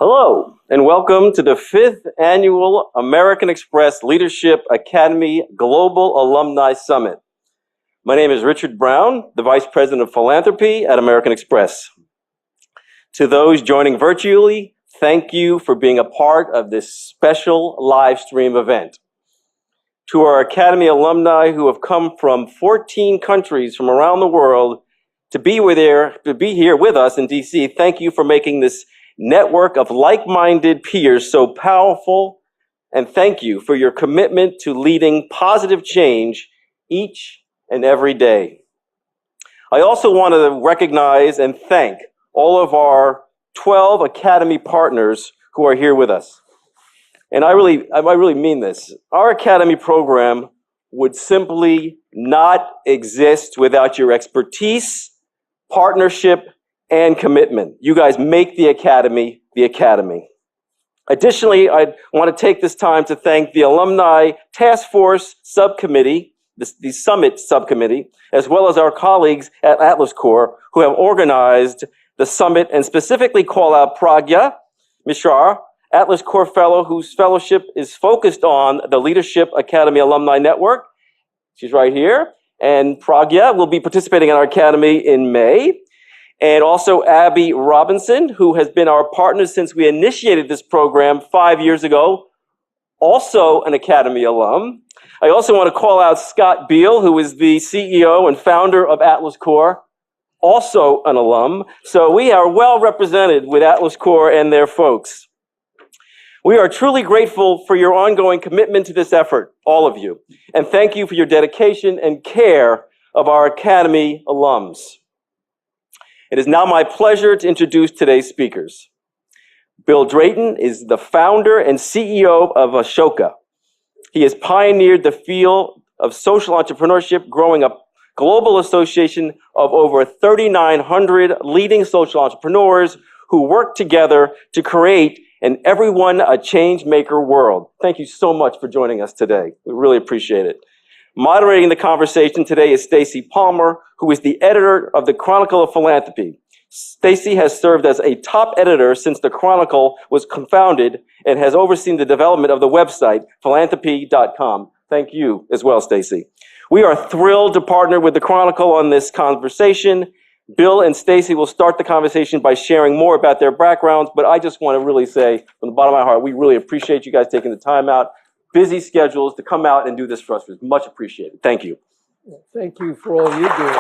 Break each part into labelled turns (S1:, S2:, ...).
S1: Hello, and welcome to the 5th Annual American Express Leadership Academy Global Alumni Summit. My name is Richard Brown, the Vice President of Philanthropy at American Express. To those joining virtually, thank you for being a part of this special live stream event. To our Academy alumni who have come from 14 countries from around the world to be here with us in DC, thank you for making this network of like-minded peers so powerful, and thank you for your commitment to leading positive change each and every day. I also want to recognize and thank all of our 12 Academy partners who are here with us. And I really mean this. Our Academy program would simply not exist without your expertise, partnership, and commitment. You guys make the Academy the Academy. Additionally, I want to take this time to thank the Alumni Task Force Subcommittee, the Summit Subcommittee, as well as our colleagues at Atlas Corps who have organized the summit, and specifically call out Pragya Mishra, Atlas Corps Fellow whose fellowship is focused on the Leadership Academy Alumni Network. She's right here. And Pragya will be participating in our Academy in May. And also Abby Robinson, who has been our partner since we initiated this program 5 years ago, also an Academy alum. I also want to call out Scott Beal, who is the CEO and founder of Atlas Corps, also an alum. So we are well represented with Atlas Corps and their folks. We are truly grateful for your ongoing commitment to this effort, all of you. And thank you for your dedication and care of our Academy alums. It is now my pleasure to introduce today's speakers. Bill Drayton is the founder and CEO of Ashoka. He has pioneered the field of social entrepreneurship, growing a global association of over 3,900 leading social entrepreneurs who work together to create an everyone a change maker world. Thank you so much for joining us today. We really appreciate it. Moderating the conversation today is Stacy Palmer, who is the editor of the Chronicle of Philanthropy. Stacy has served as a top editor since the Chronicle was founded and has overseen the development of the website, philanthropy.com. Thank you as well, Stacy. We are thrilled to partner with the Chronicle on this conversation. Bill and Stacy will start the conversation by sharing more about their backgrounds, but I just want to really say from the bottom of my heart, we really appreciate you guys taking the time out, busy schedules, to come out and do this for us. It's much appreciated. Thank you.
S2: Thank you for all you do.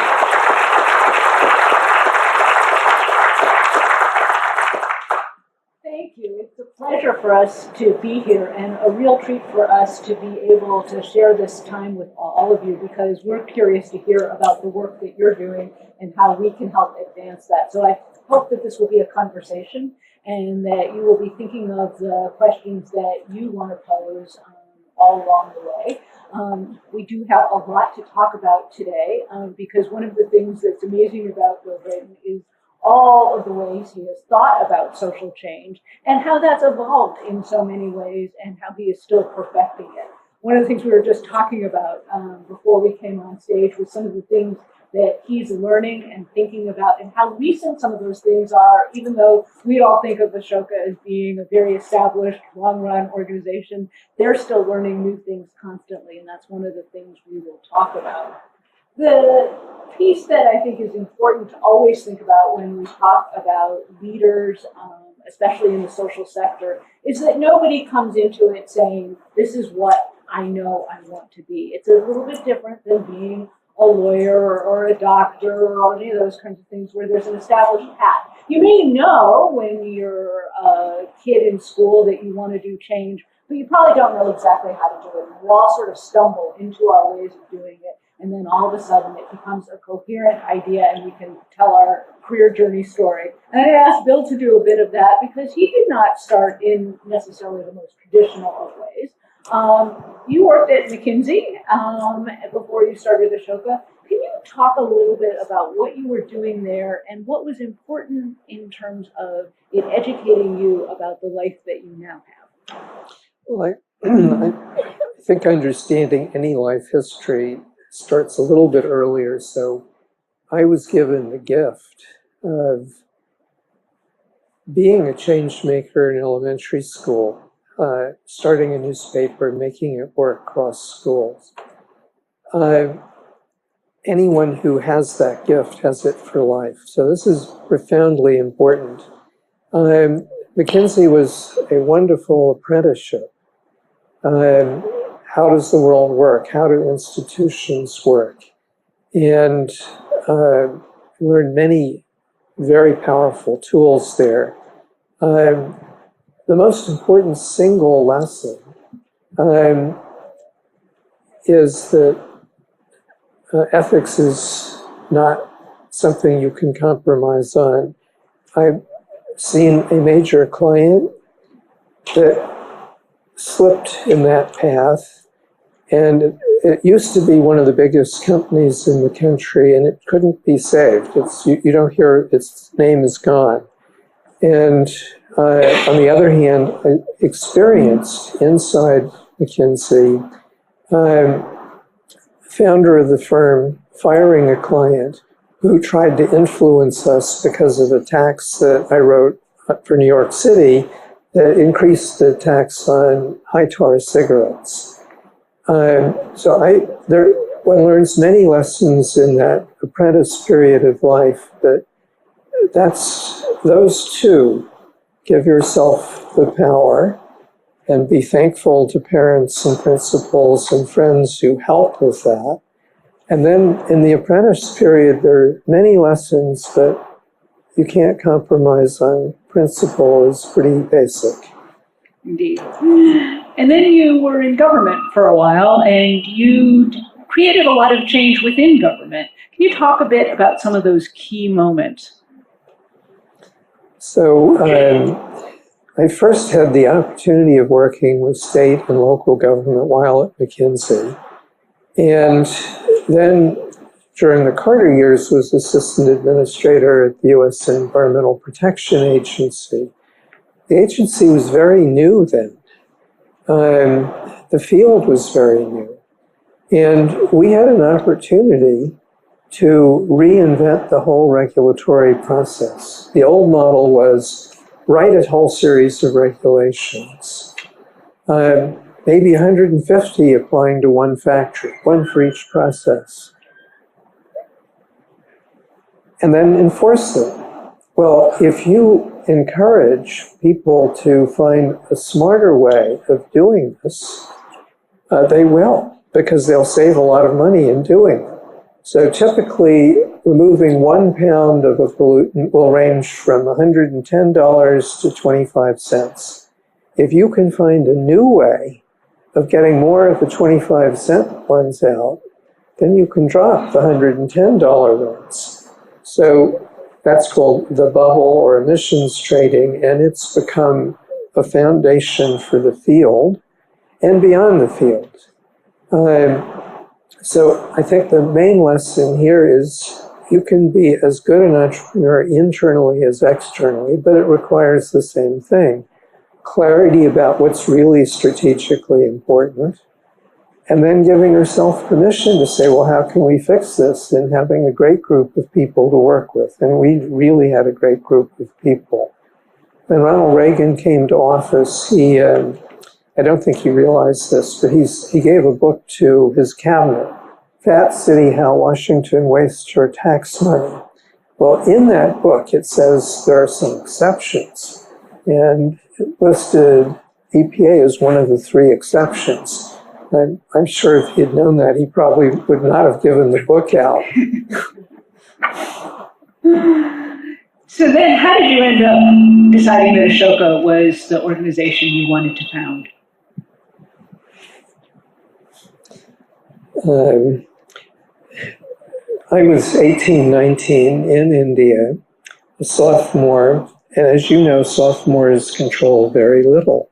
S3: Thank you. It's a pleasure for us to be here and a real treat for us to be able to share this time with all of you, because we're curious to hear about the work that you're doing and how we can help advance that. So I hope that this will be a conversation and that you will be thinking of the questions that you want to pose all along the way. We do have a lot to talk about today because one of the things that's amazing about Bill Drayton is all of the ways he has thought about social change and how that's evolved in so many ways and how he is still perfecting it. One of the things we were just talking about before we came on stage was some of the things that he's learning and thinking about and how recent some of those things are, even though we all think of Ashoka as being a very established, long-run organization, they're still learning new things constantly, and that's one of the things we will talk about. The piece that I think is important to always think about when we talk about leaders, especially in the social sector, is that nobody comes into it saying, this is what I know I want to be. It's a little bit different than being a lawyer or a doctor or any of those kinds of things where there's an established path. You may know when you're a kid in school that you want to do change, but you probably don't know exactly how to do it. We all sort of stumble into our ways of doing it, and then all of a sudden it becomes a coherent idea and we can tell our career journey story. And I asked Bill to do a bit of that because he did not start in necessarily the most traditional of ways. You worked at McKinsey before you started Ashoka. Can you talk a little bit about what you were doing there and what was important in terms of it educating you about the life that you now have?
S2: Well, I think understanding any life history starts a little bit earlier. So I was given the gift of being a change maker in elementary school, starting a newspaper, making it work across schools. Anyone who has that gift has it for life. So this is profoundly important. McKinsey was a wonderful apprenticeship. How does the world work? How do institutions work? And learned many very powerful tools there. The most important single lesson is that ethics is not something you can compromise on. I've seen a major client that slipped in that path, and it used to be one of the biggest companies in the country, and it couldn't be saved. You don't hear its name is gone. And on the other hand, I experienced inside McKinsey, founder of the firm firing a client who tried to influence us because of a tax that I wrote for New York City that increased the tax on high tar cigarettes. So one learns many lessons in that apprentice period of life, but those two: give yourself the power and be thankful to parents and principals and friends who help with that. And then in the apprentice period, there are many lessons, but you can't compromise on principle. Is pretty basic.
S3: Indeed. And then you were in government for a while, and you created a lot of change within government. Can you talk a bit about some of those key moments?
S2: So I first had the opportunity of working with state and local government while at McKinsey. And then during the Carter years was assistant administrator at the U.S. Environmental Protection Agency. The agency was very new then. The field was very new. And we had an opportunity to reinvent the whole regulatory process. The old model was write a whole series of regulations, maybe 150 applying to one factory, one for each process, and then enforce them. Well, if you encourage people to find a smarter way of doing this, they will, because they'll save a lot of money in doing it. So typically, removing 1 pound of a pollutant will range from $110 to 25 cents. If you can find a new way of getting more of the 25-cent ones out, then you can drop the $110 ones. So that's called the bubble or emissions trading, and it's become a foundation for the field and beyond the field. So I think the main lesson here is you can be as good an entrepreneur internally as externally, but it requires the same thing: clarity about what's really strategically important, and then giving yourself permission to say, well, how can we fix this? And having a great group of people to work with. And we really had a great group of people. When Ronald Reagan came to office, I don't think he realized this, but he gave a book to his cabinet, Fat City, How Washington Wastes Your Tax Money. Well, in that book, it says there are some exceptions, and it listed EPA as one of the 3 exceptions. I'm sure if he had known that, he probably would not have given the book out.
S3: So then how did you end up deciding that Ashoka was the organization you wanted to found?
S2: I was 18, 19 in India, a sophomore, and as you know, sophomores control very little.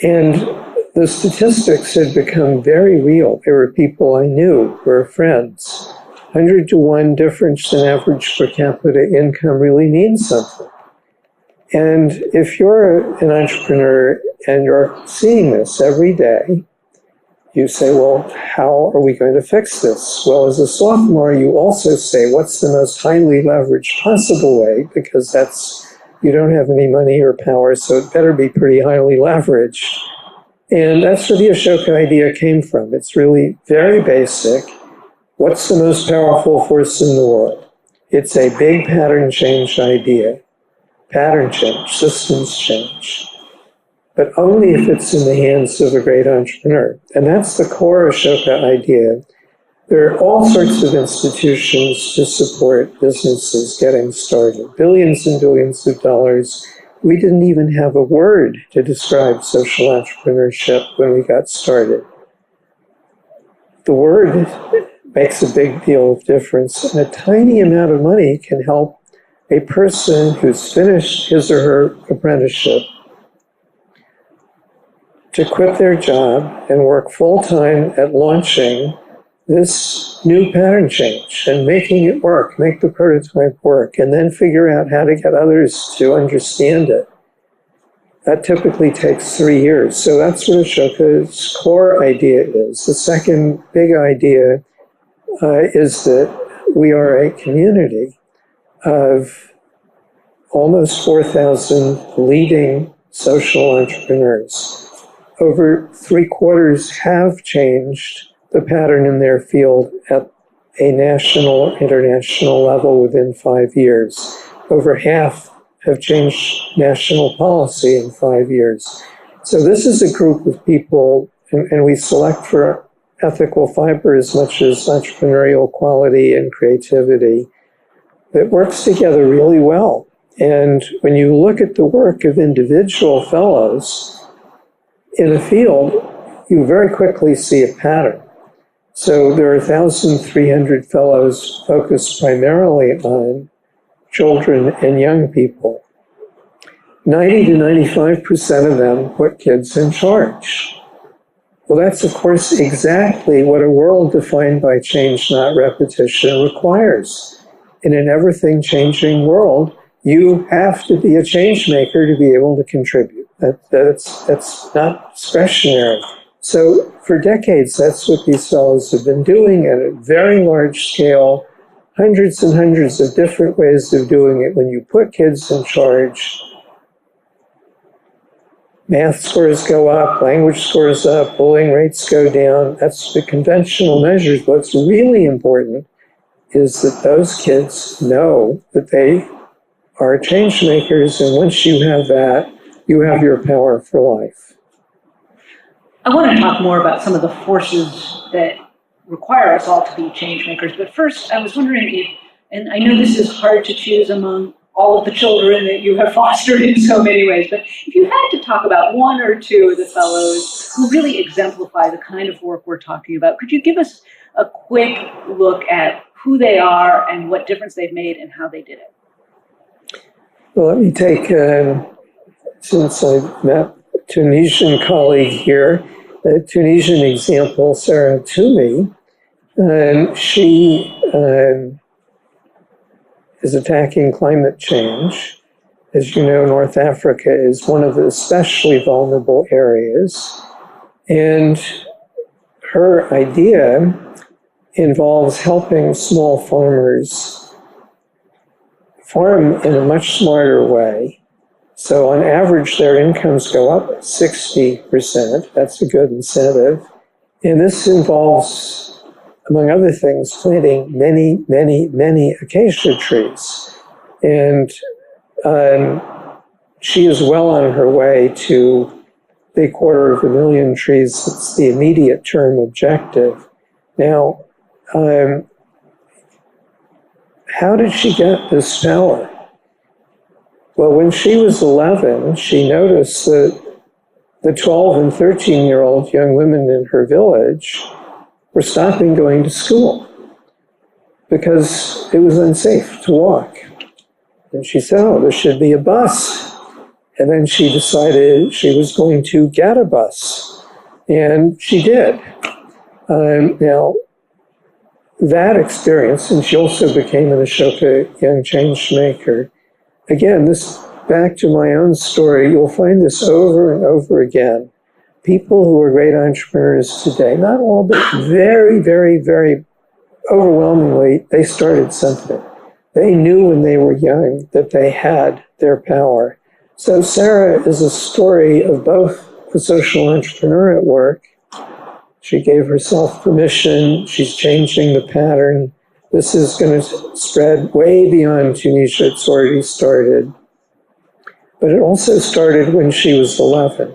S2: And the statistics had become very real. There were people I knew, were friends. 100 to 1 difference in average per capita income really means something. And if you're an entrepreneur and you're seeing this every day, you say, well, how are we going to fix this? Well, as a sophomore, you also say, what's the most highly leveraged possible way? Because you don't have any money or power, so it better be pretty highly leveraged. And that's where the Ashoka idea came from. It's really very basic. What's the most powerful force in the world? It's a big pattern change idea. Pattern change, systems change. But only if it's in the hands of a great entrepreneur. And that's the core Ashoka idea. There are all sorts of institutions to support businesses getting started. Billions and billions of dollars. We didn't even have a word to describe social entrepreneurship when we got started. The word makes a big deal of difference, and a tiny amount of money can help a person who's finished his or her apprenticeship to quit their job and work full-time at launching this new pattern change and making it work, make the prototype work, and then figure out how to get others to understand it. That typically takes 3 years. So that's what Ashoka's core idea is. The second big idea is that we are a community of almost 4,000 leading social entrepreneurs. Over 3/4 have changed the pattern in their field at a national or international level within 5 years. Over half have changed national policy in 5 years. So this is a group of people, and we select for ethical fiber as much as entrepreneurial quality and creativity, that works together really well. And when you look at the work of individual fellows in a field, you very quickly see a pattern. So there are 1,300 fellows focused primarily on children and young people. 90 to 95% of them put kids in charge. Well, that's, of course, exactly what a world defined by change, not repetition, requires. In an everything-changing world, you have to be a change maker to be able to contribute. That's not discretionary. So for decades, that's what these fellows have been doing at a very large scale, hundreds and hundreds of different ways of doing it. When you put kids in charge, math scores go up, language scores up, bullying rates go down. That's the conventional measures. What's really important is that those kids know that they are change makers, and once you have that, you have your power for life.
S3: I want to talk more about some of the forces that require us all to be change makers. But first, I was wondering if, and I know this is hard to choose among all of the children that you have fostered in so many ways, but if you had to talk about one or two of the fellows who really exemplify the kind of work we're talking about, could you give us a quick look at who they are and what difference they've made and how they did it?
S2: Well, let me take, since I met a Tunisian colleague here, a Tunisian example, Sarah Toomey. She is attacking climate change. As you know, North Africa is one of the especially vulnerable areas. And her idea involves helping small farmers farm in a much smarter way. So on average, their incomes go up 60%. That's a good incentive. And this involves, among other things, planting many, many, many acacia trees. And she is well on her way to the 250,000 trees. It's the immediate term objective. Now, how did she get this power? Well, when she was 11, she noticed that the 12 and 13-year-old young women in her village were stopping going to school because it was unsafe to walk. And she said, oh, there should be a bus. And then she decided she was going to get a bus. And she did. Now, that experience, and she also became an Ashoka Young Change Maker. Again, this back to my own story, you'll find this over and over again. people who are great entrepreneurs today, not all, but very, very, very overwhelmingly, they started something. They knew when they were young that they had their power. So Sarah is a story of both a social entrepreneur at work. She gave herself permission. She's changing the pattern. This is going to spread way beyond Tunisia. It's already started. But it also started when she was 11.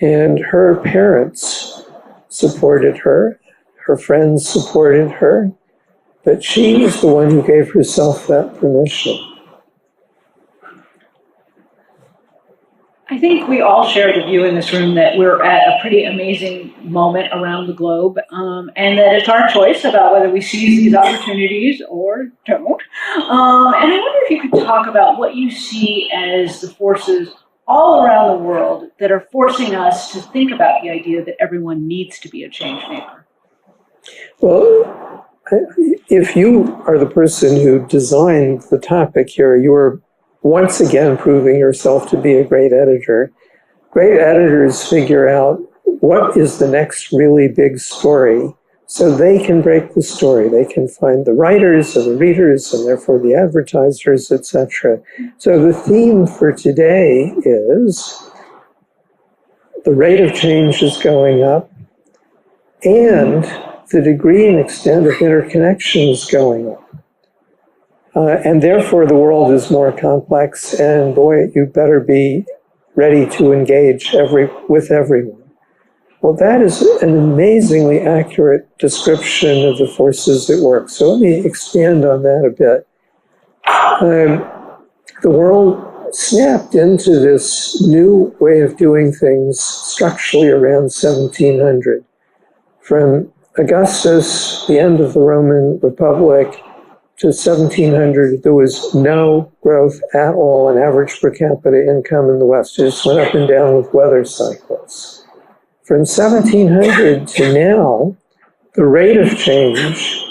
S2: And her parents supported her. Her friends supported her. But she is the one who gave herself that permission.
S3: I think we all share the view in this room that we're at a pretty amazing moment around the globe, and that it's our choice about whether we seize these opportunities or don't. And I wonder if you could talk about what you see as the forces all around the world that are forcing us to think about the idea that everyone needs to be a change maker.
S2: Well, if you are the person who designed the topic here, you're once again proving yourself to be a great editor. Great editors figure out what is the next really big story so they can break the story. They can find the writers and the readers and therefore the advertisers, etc. So the theme for today is the rate of change is going up and the degree and extent of interconnection is going up. And therefore, the world is more complex, and boy, you better be ready to engage with everyone. Well, that is an amazingly accurate description of the forces at work. So let me expand on that a bit. The world snapped into this new way of doing things structurally around 1700. From Augustus, the end of the Roman Republic, to 1700, there was no growth at all in average per capita income in the West. It just went up and down with weather cycles. From 1700 to now, the rate of change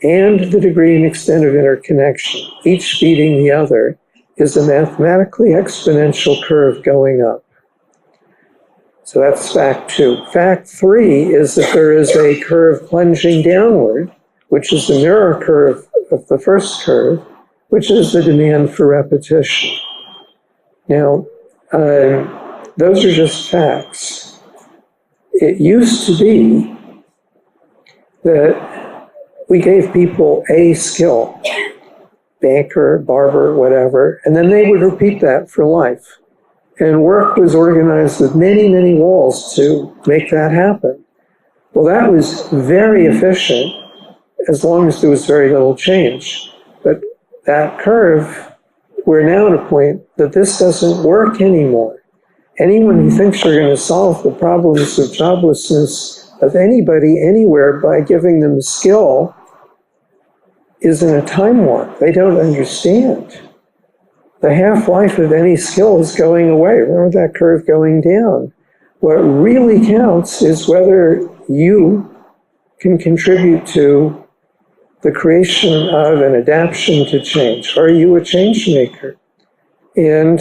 S2: and the degree and extent of interconnection, each beating the other, is a mathematically exponential curve going up. So that's fact 2. Fact 3 is that there is a curve plunging downward, which is the mirror curve of the first curve, which is the demand for repetition. Now, those are just facts. It used to be that we gave people a skill, banker, barber, whatever, and then they would repeat that for life. And work was organized with many, many walls to make that happen. Well, that was very efficient as long as there was very little change. But that curve, we're now at a point that this doesn't work anymore. Anyone who thinks you're going to solve the problems of joblessness of anybody, anywhere, by giving them a skill is in a time warp. They don't understand. The half-life of any skill is going away. Remember that curve going down. What really counts is whether you can contribute to the creation of an adaptation to change. Are you a change maker? And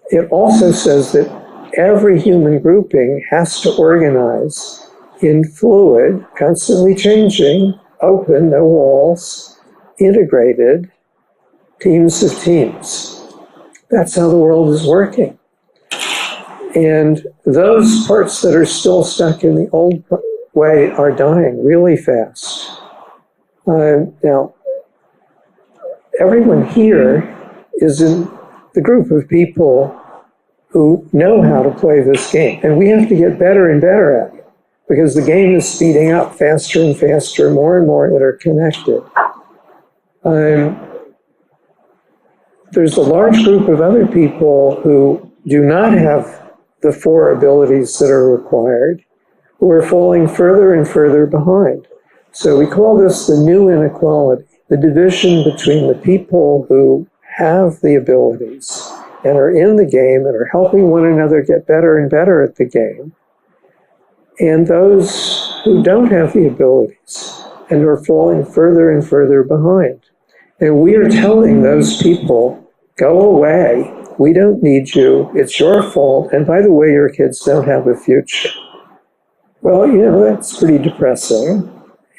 S2: it also says that every human grouping has to organize in fluid, constantly changing, open, no walls, integrated teams of teams. That's how the world is working. And those parts that are still stuck in the old way are dying really fast. Now, everyone here is in the group of people who know how to play this game. And we have to get better and better at it because the game is speeding up faster and faster, more and more interconnected. There's a large group of other people who do not have the 4 abilities that are required, who are falling further and further behind. So we call this the new inequality, the division between the people who have the abilities and are in the game and are helping one another get better and better at the game, and those who don't have the abilities and are falling further and further behind. And we are telling those people, go away We don't need you. It's your fault. And by the way, your kids don't have a future. Well, that's pretty depressing.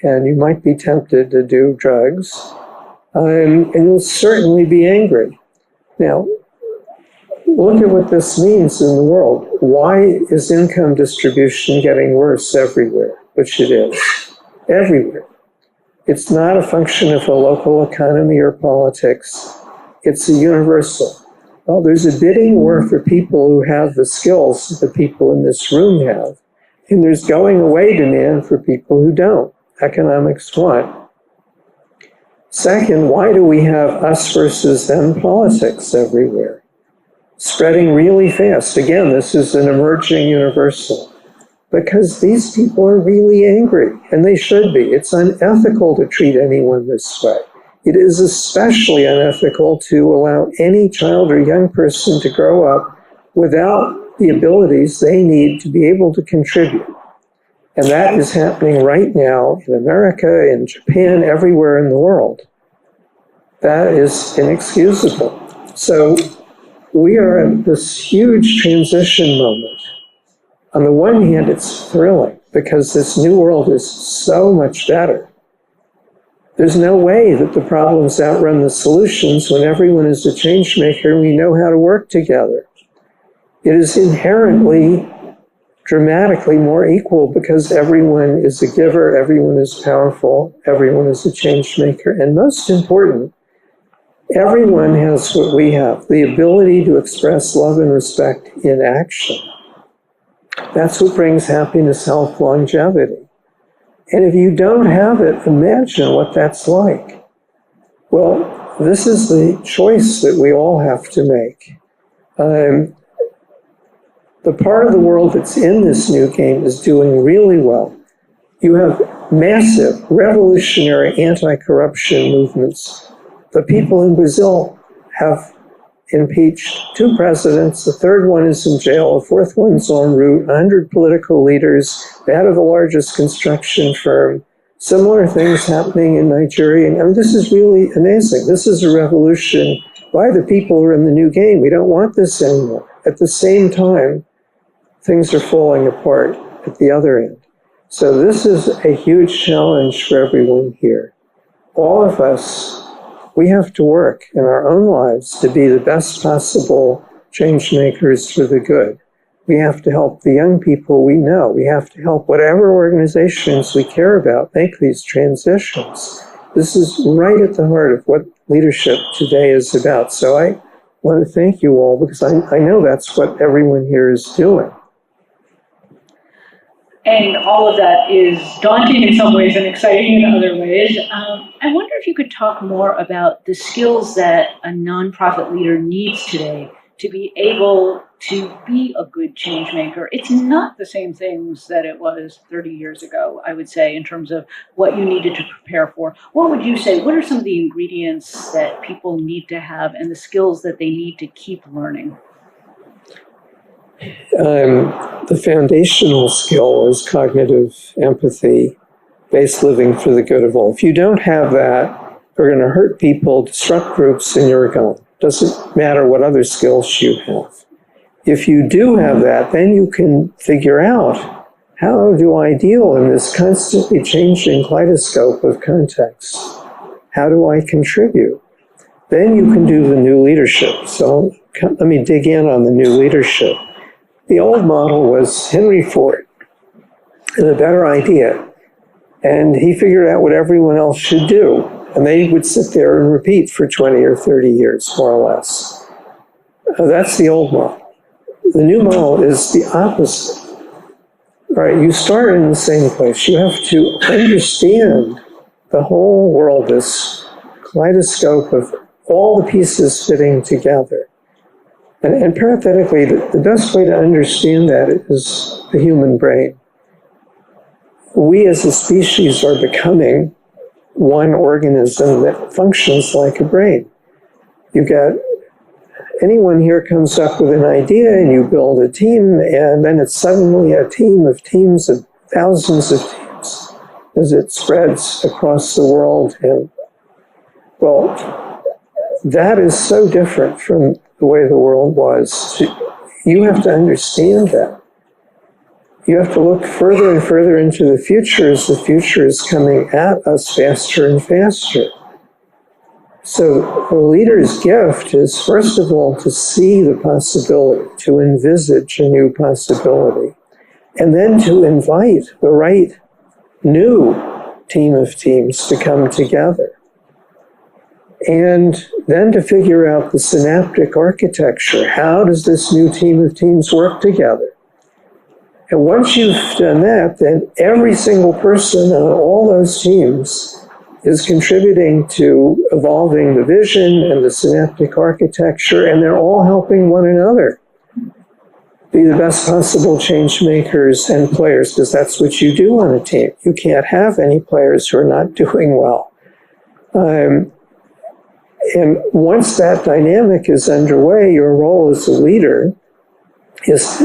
S2: And you might be tempted to do drugs. And you'll certainly be angry. Now, look at what this means in the world. Why is income distribution getting worse everywhere? Which it is. Everywhere. It's not a function of a local economy or politics. It's a universal. Well, there's a bidding war for people who have the skills that the people in this room have. And there's going away demand for people who don't. Economics 1. Second, why do we have us versus them politics everywhere? Spreading really fast. Again, this is an emerging universal. Because these people are really angry, and they should be. It's unethical to treat anyone this way. It is especially unethical to allow any child or young person to grow up without the abilities they need to be able to contribute. And that is happening right now in America, in Japan, everywhere in the world. That is inexcusable. So we are at this huge transition moment. On the one hand, it's thrilling because this new world is so much better. There's no way that the problems outrun the solutions when everyone is a change maker and we know how to work together. It is inherently, dramatically more equal because everyone is a giver, everyone is powerful, everyone is a change maker, and most important, everyone has what we have, the ability to express love and respect in action. That's what brings happiness, health, longevity. And if you don't have it, imagine what that's like. Well, this is the choice that we all have to make. The part of the world that's in this new game is doing really well. You have massive, revolutionary anti-corruption movements. The people in Brazil have impeached 2 presidents, the 3rd one is in jail, the 4th one's en route, 100 political leaders, the head of the largest construction firm, similar things happening in Nigeria. I mean, this is really amazing. This is a revolution by the people who are in the new game. We don't want this anymore. At the same time, things are falling apart at the other end. So this is a huge challenge for everyone here. All of us, we have to work in our own lives to be the best possible change makers for the good. We have to help the young people we know. We have to help whatever organizations we care about make these transitions. This is right at the heart of what leadership today is about. So I want to thank you all because I know that's what everyone here is doing.
S3: And all of that is daunting in some ways and exciting in other ways. I wonder if you could talk more about the skills that a nonprofit leader needs today to be able to be a good change maker. It's not the same things that it was 30 years ago, I would say, in terms of what you needed to prepare for. What would you say? What are some of the ingredients that people need to have and the skills that they need to keep learning?
S2: The foundational skill is cognitive empathy, based living for the good of all. If you don't have that, you're going to hurt people, disrupt groups, and you're gone. Doesn't matter what other skills you have. If you do have that, then you can figure out, how do I deal in this constantly changing kaleidoscope of context? How do I contribute? Then you can do the new leadership. So let me dig in on the new leadership. The old model was Henry Ford, and a better idea. And he figured out what everyone else should do. And they would sit there and repeat for 20 or 30 years, more or less. That's the old model. The new model is the opposite. Right? You start in the same place. You have to understand the whole world, this kaleidoscope of all the pieces fitting together. And parenthetically, the best way to understand that is the human brain. We as a species are becoming one organism that functions like a brain. You got, anyone here comes up with an idea and you build a team, and then it's suddenly a team of teams of thousands of teams as it spreads across the world. And well, that is so different from the way the world was. You have to understand that. You have to look further and further into the future as the future is coming at us faster and faster. So a leader's gift is, first of all, to see the possibility, to envisage a new possibility, and then to invite the right new team of teams to come together. And then to figure out the synaptic architecture. How does this new team of teams work together? And once you've done that, then every single person on all those teams is contributing to evolving the vision and the synaptic architecture, and they're all helping one another be the best possible change makers and players, because that's what you do on a team. You can't have any players who are not doing well. And once that dynamic is underway, your role as a leader is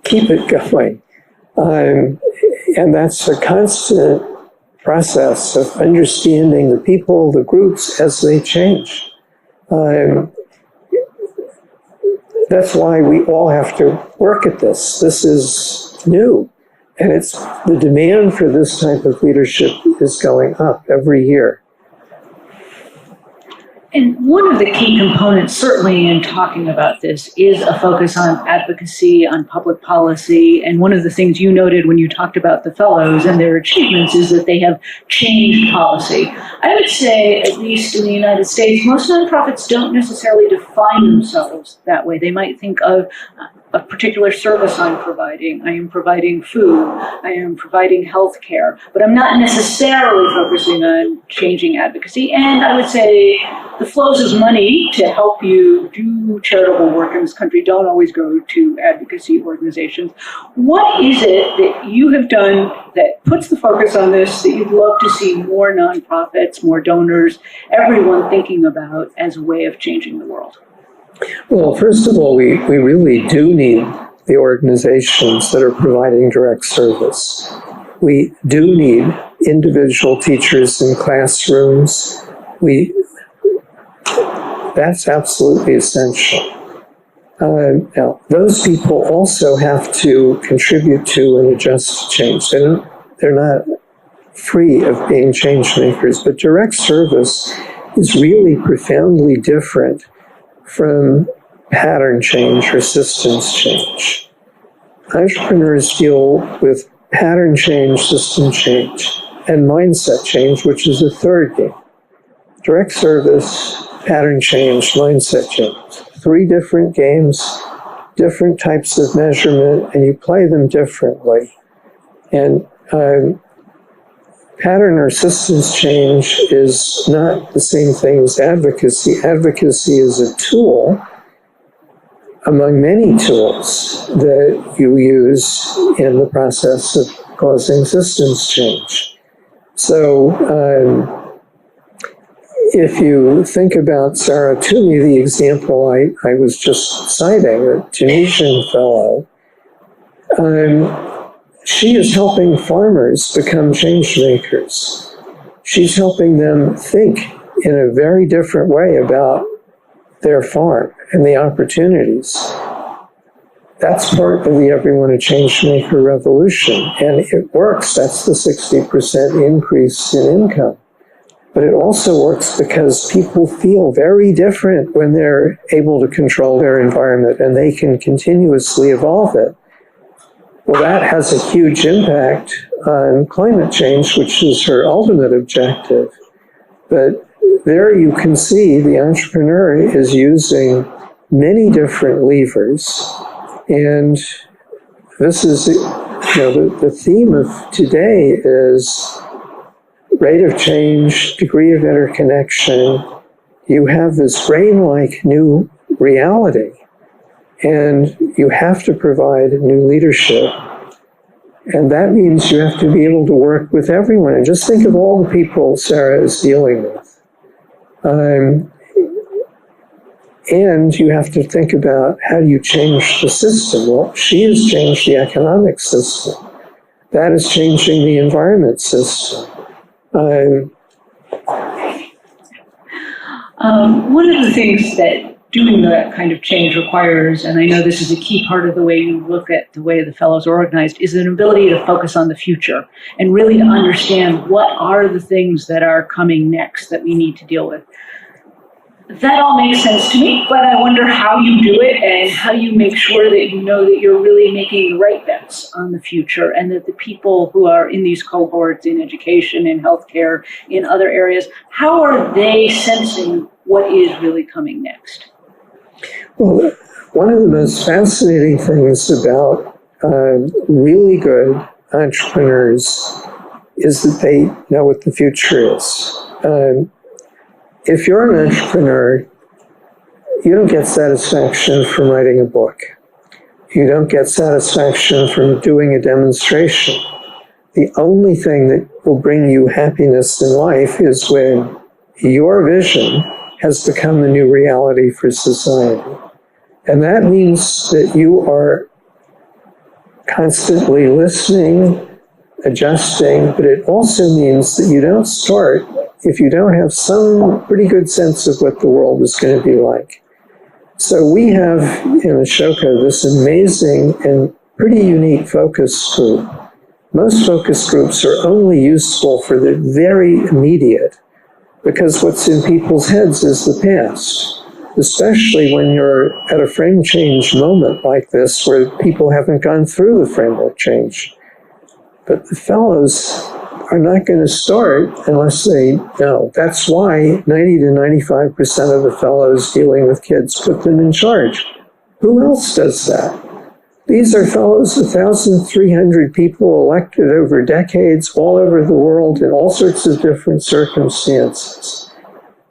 S2: keep it going. And that's a constant process of understanding the people, the groups as they change. That's why we all have to work at this. This is new. And it's the demand for this type of leadership is going up every year.
S3: And one of the key components, certainly in talking about this, is a focus on advocacy, on public policy. And one of the things you noted when you talked about the fellows and their achievements is that they have changed policy. I would say, at least in the United States, most nonprofits don't necessarily define themselves that way. They might think of a particular service I'm providing. I am providing food. I am providing health care. But I'm not necessarily focusing on changing advocacy. And I would say the flows of money to help you do charitable work in this country don't always go to advocacy organizations. What is it that you have done that puts the focus on this that you'd love to see more nonprofits, more donors, everyone thinking about as a way of changing the world?
S2: Well, first of all, we really do need the organizations that are providing direct service. We do need individual teachers in classrooms. That's absolutely essential. Now, those people also have to contribute to and adjust to change. They're not free of being change makers, but direct service is really profoundly different from pattern change or systems change. Entrepreneurs deal with pattern change, system change, and mindset change, which is the third game. Direct service, pattern change, mindset change. 3 different games, different types of measurement, and you play them differently. And pattern or systems change is not the same thing as advocacy. Advocacy is a tool among many tools that you use in the process of causing systems change. So if you think about Sarah Toomey, the example I was just citing, a Tunisian fellow, she is helping farmers become change makers. She's helping them think in a very different way about their farm and the opportunities. That's part of the Everyone a Changemaker revolution, and it works. That's the 60% increase in income. But it also works because people feel very different when they're able to control their environment and they can continuously evolve it. Well, that has a huge impact on climate change, which is her ultimate objective. But there you can see the entrepreneur is using many different levers. And this is, the theme of today is rate of change, degree of interconnection. You have this brain-like new reality. And you have to provide new leadership. And that means you have to be able to work with everyone. And just think of all the people Sarah is dealing with. And you have to think about how do you change the system. Well, she has changed the economic system. That is changing the environment system.
S3: One of the things that doing that kind of change requires, and I know this is a key part of the way you look at the way the fellows are organized, is an ability to focus on the future and really to understand what are the things that are coming next that we need to deal with. That all makes sense to me, but I wonder how you do it and how you make sure that you know that you're really making the right bets on the future and that the people who are in these cohorts in education, in healthcare, in other areas, how are they sensing what is really coming next?
S2: Well, one of the most fascinating things about really good entrepreneurs is that they know what the future is. If you're an entrepreneur, you don't get satisfaction from writing a book. You don't get satisfaction from doing a demonstration. The only thing that will bring you happiness in life is when your vision has become the new reality for society. And that means that you are constantly listening, adjusting, but it also means that you don't start if you don't have some pretty good sense of what the world is going to be like. So we have in Ashoka this amazing and pretty unique focus group. Most focus groups are only useful for the very immediate, because what's in people's heads is the past, especially when you're at a frame change moment like this where people haven't gone through the framework change. But the fellows are not going to start unless they know. That's why 90 to 95% of the fellows dealing with kids put them in charge. Who else does that? These are fellows, 1,300 people elected over decades all over the world in all sorts of different circumstances,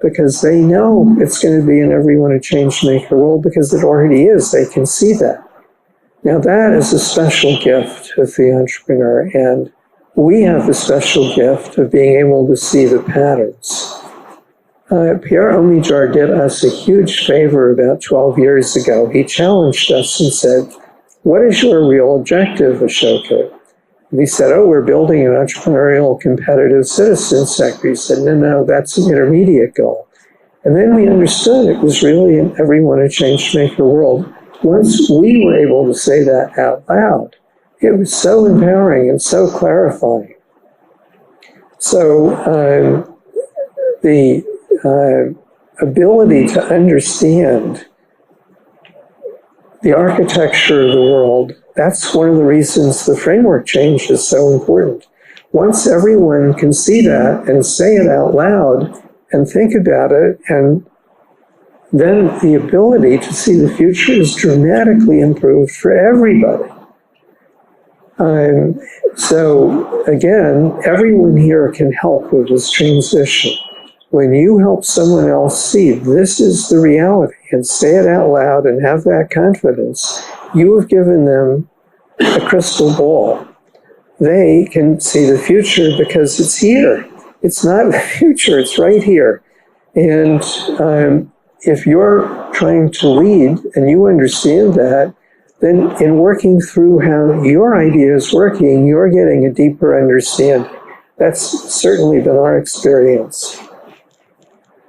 S2: because they know it's going to be in everyone a change maker role, because it already is. They can see that. Now that is a special gift of the entrepreneur, and we have the special gift of being able to see the patterns. Pierre Omidyar did us a huge favor about 12 years ago. He challenged us and said, "What is your real objective, Ashoka?" And we said, "Oh, we're building an entrepreneurial, competitive citizen sector." He said, no, that's an intermediate goal. And then we understood it was really in everyone a change-maker world. Once we were able to say that out loud, it was so empowering and so clarifying. So the ability to understand the architecture of the world, that's one of the reasons the framework change is so important. Once everyone can see that and say it out loud and think about it, and then the ability to see the future is dramatically improved for everybody. So again, everyone here can help with this transition. When you help someone else see this is the reality and say it out loud and have that confidence, you have given them a crystal ball. They can see the future because it's here. It's not the future, it's right here. And if you're trying to lead and you understand that, then in working through how your idea is working, you're getting a deeper understanding. That's certainly been our experience.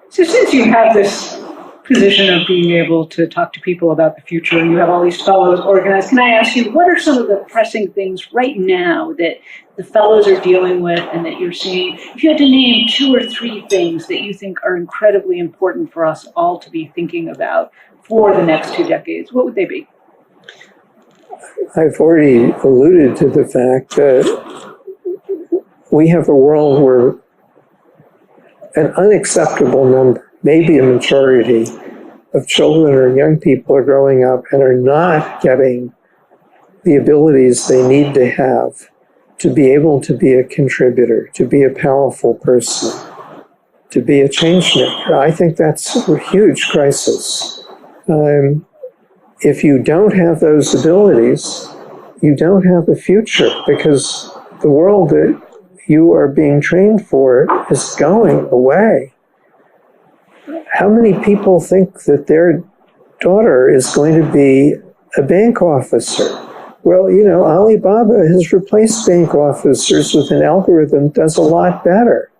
S3: So since you have this position of being able to talk to people about the future and you have all these fellows organized, can I ask you, what are some of the pressing things right now that the fellows are dealing with and that you're seeing? If you had to name 2 or 3 things that you think are incredibly important for us all to be thinking about for the next 2 decades, what would they be?
S2: I've already alluded to the fact that we have a world where an unacceptable number, maybe a majority, of children or young people are growing up and are not getting the abilities they need to have to be able to be a contributor, to be a powerful person, to be a change maker. I think that's a huge crisis. If you don't have those abilities, you don't have a future, because the world that you are being trained for is going away. How many people think that their daughter is going to be a bank officer? Well, you know, Alibaba has replaced bank officers with an algorithm that does a lot better.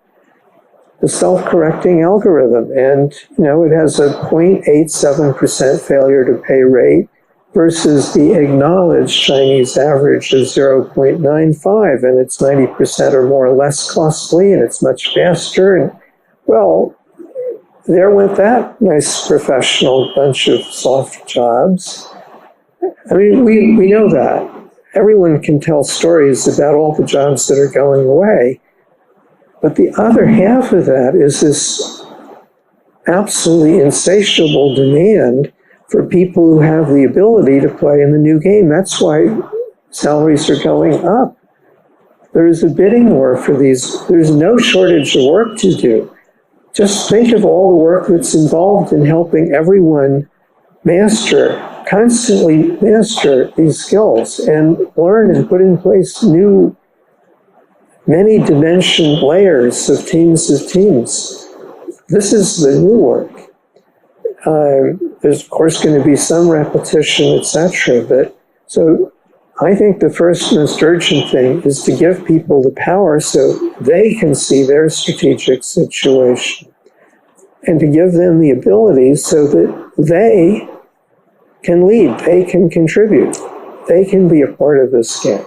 S2: a self-correcting algorithm. And, it has a 0.87% failure to pay rate versus the acknowledged Chinese average of 0.95, and it's 90% or more less costly, and it's much faster. And, well, there went that nice professional bunch of soft jobs. I mean, we know that. Everyone can tell stories about all the jobs that are going away. But the other half of that is this absolutely insatiable demand for people who have the ability to play in the new game. That's why salaries are going up. There is a bidding war for these. There's no shortage of work to do. Just think of all the work that's involved in helping everyone constantly master these skills and learn and put in place new many-dimensioned layers of teams. This is the new work. There's, of course, going to be some repetition, etc. But so I think the first most urgent thing is to give people the power so they can see their strategic situation and to give them the ability so that they can lead, they can contribute, they can be a part of this game.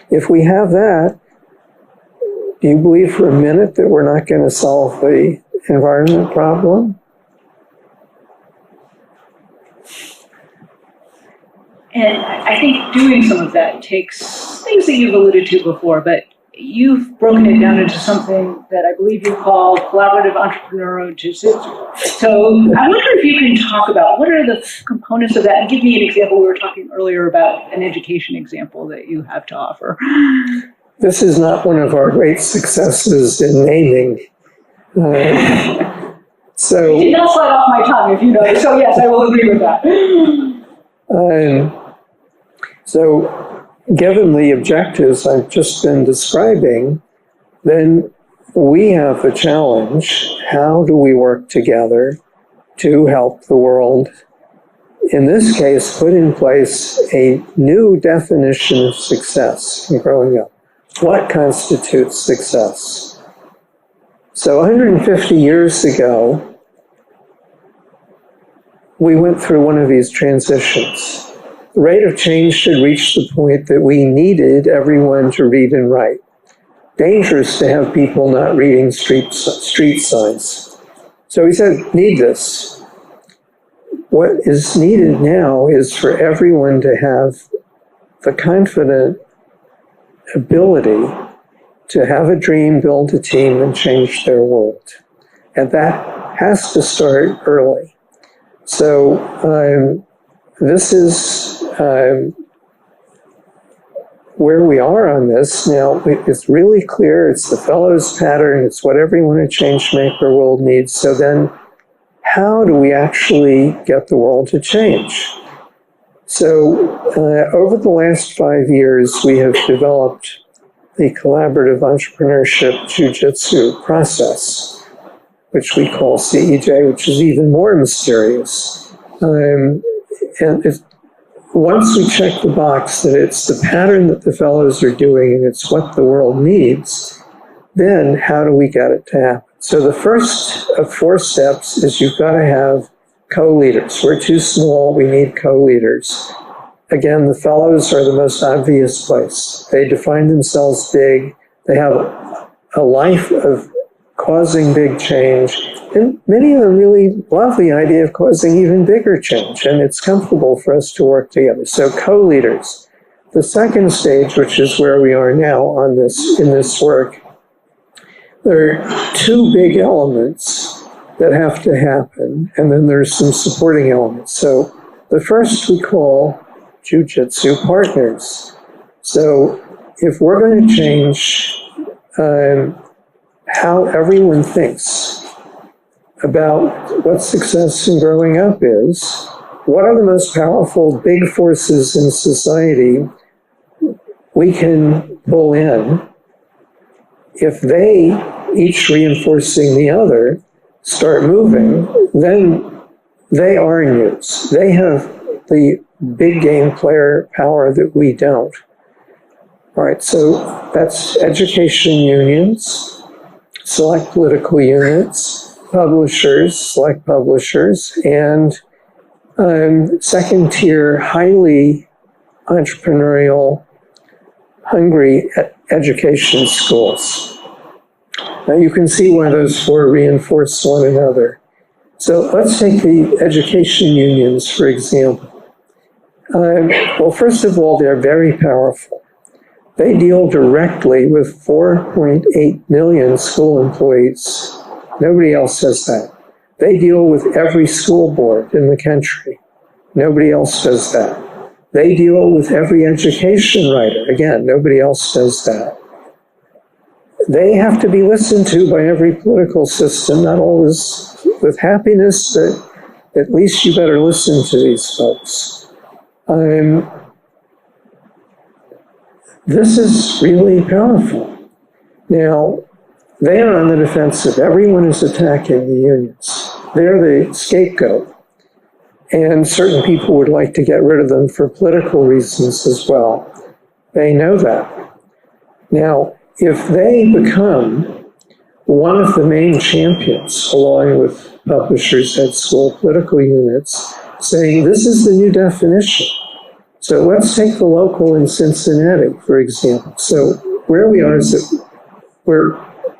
S2: If we have that, do you believe for a minute that we're not going to solve the environment problem?
S3: And I think doing some of that takes things that you've alluded to before, but you've broken it down into something that I believe you call collaborative entrepreneurial jiu-jitsu. So I wonder if you can talk about what are the components of that and give me an example. We were talking earlier about an education example that you have to offer.
S2: This is not one of our great successes in naming. So
S3: it did not slide off my tongue, if you know. So yes, I will agree with that.
S2: So given the objectives I've just been describing, then we have a challenge. How do we work together to help the world? In this case, put in place a new definition of success in growing up. What constitutes success? So 150 years ago, we went through one of these transitions. The rate of change should reach the point that we needed everyone to read and write. Dangerous to have people not reading street signs. So he said, need this. What is needed now is for everyone to have the confident ability to have a dream, build a team, and change their world. And that has to start early. So this is where we are on this. Now, it's really clear. It's the Fellows pattern. It's what everyone in Changemaker world needs. So then how do we actually get the world to change? So over the last 5 years, we have developed the collaborative entrepreneurship jiu-jitsu process, which we call CEJ, which is even more mysterious. And once we check the box that it's the pattern that the fellows are doing and it's what the world needs, then how do we get it to happen? So the first of 4 steps is you've got to have co-leaders. We're too small, we need co-leaders. Again, the fellows are the most obvious place. They define themselves big. They have a life of causing big change. And many of them really love the idea of causing even bigger change. And it's comfortable for us to work together. So co-leaders. The second stage, which is where we are now in this work, there are 2 big elements that have to happen. And then there's some supporting elements. So the first we call jiu-jitsu partners. So if we're going to change how everyone thinks about what success in growing up is, what are the most powerful big forces in society we can pull in, if they, each reinforcing the other, start moving, then they are in use. They have the big game player power that we don't. All right, so that's education unions. select political units, publishers, select publishers, and second tier, highly entrepreneurial, hungry education schools. Now you can see why those four reinforce one another. So let's take the education unions, for example. Well, first of all, they're very powerful. They deal directly with 4.8 million school employees. Nobody else does that. They deal with every school board in the country. Nobody else does that. They deal with every education writer. Again, nobody else does that. They have to be listened to by every political system, not always with happiness, but at least you better listen to these folks. This is really powerful. Now, they are on the defensive. Everyone is attacking the unions. They're the scapegoat. And certain people would like to get rid of them for political reasons as well. They know that. Now, if they become one of the main champions, along with publishers at school political units, saying this is the new definition. So let's take the local in Cincinnati, for example. So where we are is that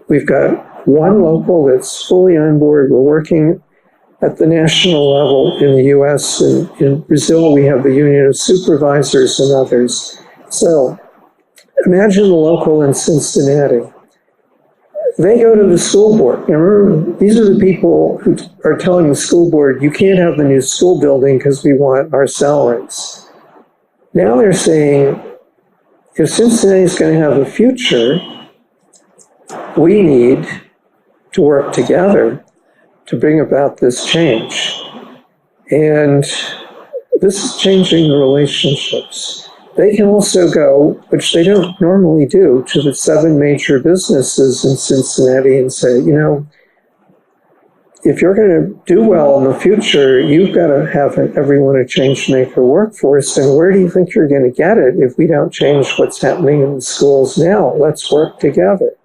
S2: we've got one local that's fully on board. We're working at the national level in the US, and in Brazil we have the Union of Supervisors and others. So imagine the local in Cincinnati. They go to the school board. Now remember, these are the people who are telling the school board, you can't have the new school building because we want our salaries. Now they're saying, if Cincinnati is going to have a future, we need to work together to bring about this change. And this is changing the relationships. They can also go, which they don't normally do, to the 7 major businesses in Cincinnati and say, you know, if you're going to do well in the future, you've got to have everyone a change maker workforce. And where do you think you're going to get it if we don't change what's happening in the schools now? Let's work together.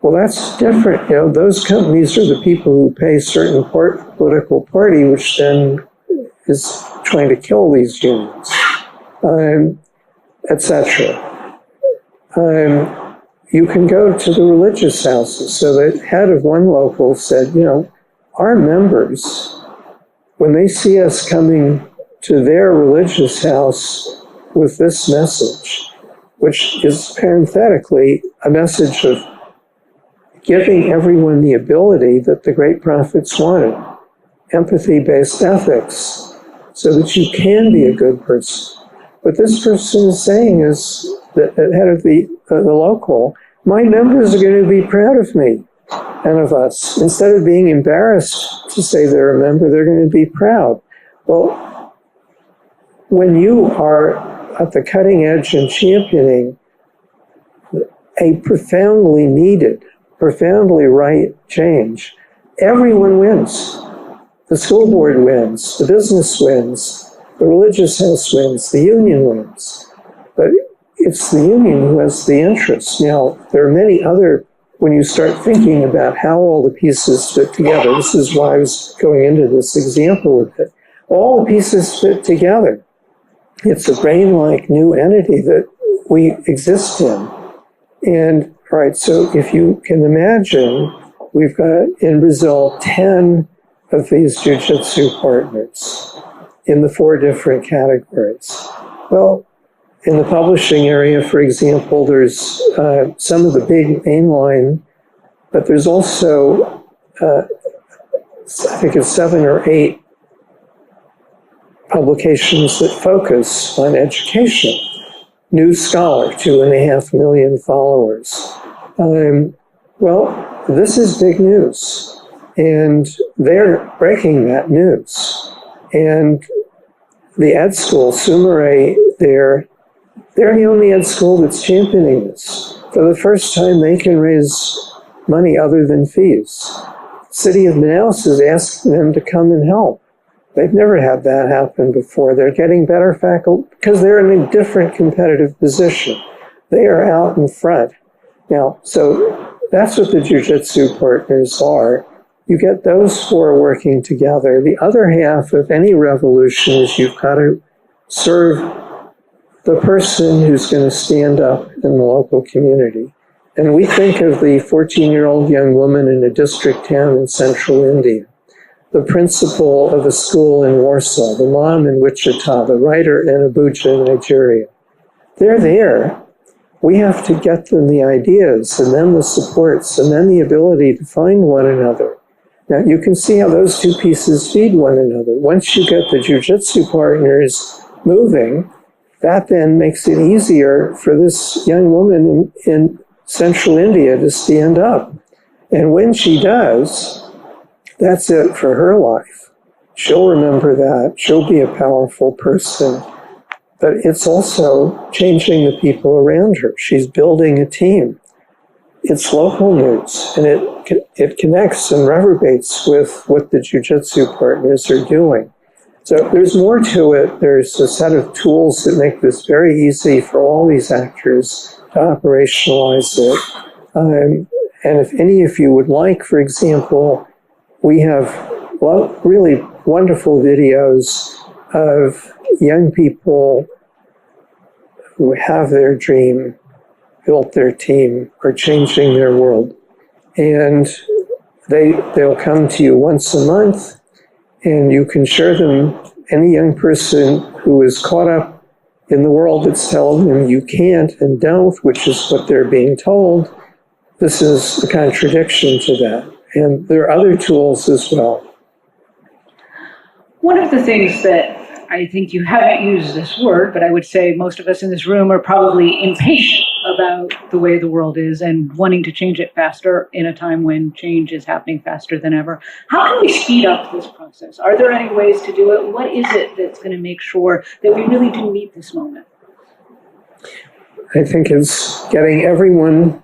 S2: Well, that's different. You know, those companies are the people who pay certain political party, which then is trying to kill these unions, etc. You can go to the religious houses. So the head of one local said, you know, our members, when they see us coming to their religious house with this message, which is parenthetically a message of giving everyone the ability that the great prophets wanted, empathy-based ethics, so that you can be a good person. What this person is saying is, the head of the local, my members are going to be proud of me and of us. Instead of being embarrassed to say they're a member, they're going to be proud. Well, when you are at the cutting edge and championing a profoundly needed, profoundly right change, everyone wins. The school board wins, the business wins, the religious house wins, the union wins. But it's the union who has the interest. Now, there are many other, when you start thinking about how all the pieces fit together, this is why I was going into this example with it, all the pieces fit together. It's a brain-like new entity that we exist in. And all right, so if you can imagine, we've got in Brazil 10 of these jiu-jitsu partners in the 4 different categories. Well, in the publishing area, for example, there's some of the big mainline, but there's also, I think it's 7 or 8 publications that focus on education. New Scholar, 2.5 million followers. Well, this is big news, and they're breaking that news. And the ed school, Sumere, they're the only ed school that's championing this. For the first time, they can raise money other than fees. The city of Manaus is asking them to come and help. They've never had that happen before. They're getting better faculty because they're in a different competitive position. They are out in front. Now, so that's what the Jiu-Jitsu partners are. You get those four working together. The other half of any revolution is you've got to serve the person who's going to stand up in the local community. And we think of the 14-year-old young woman in a district town in central India, the principal of a school in Warsaw, the mom in Wichita, the writer in Abuja, Nigeria. They're there. We have to get them the ideas and then the supports and then the ability to find one another. Now, you can see how those two pieces feed one another. Once you get the Jiu-Jitsu partners moving, that then makes it easier for this young woman in central India to stand up. And when she does, that's it for her life. She'll remember that. She'll be a powerful person. But it's also changing the people around her. She's building a team. It's local news, and it connects and reverberates with what the Jiu-Jitsu partners are doing. So there's more to it. There's a set of tools that make this very easy for all these actors to operationalize it. And if any of you would like, for example, we have really wonderful videos of young people who have their dream, built their team, are changing their world. And they'll come to you once a month, and you can share them. Any young person who is caught up in the world that's telling them you can't and don't, which is what they're being told, this is a contradiction to that. And there are other tools as well.
S3: One of the things that I think you haven't used this word, but I would say most of us in this room are probably impatient about the way the world is and wanting to change it faster in a time when change is happening faster than ever. How can we speed up this process? Are there any ways to do it? What is it that's going to make sure that we really do meet this moment?
S2: I think it's getting everyone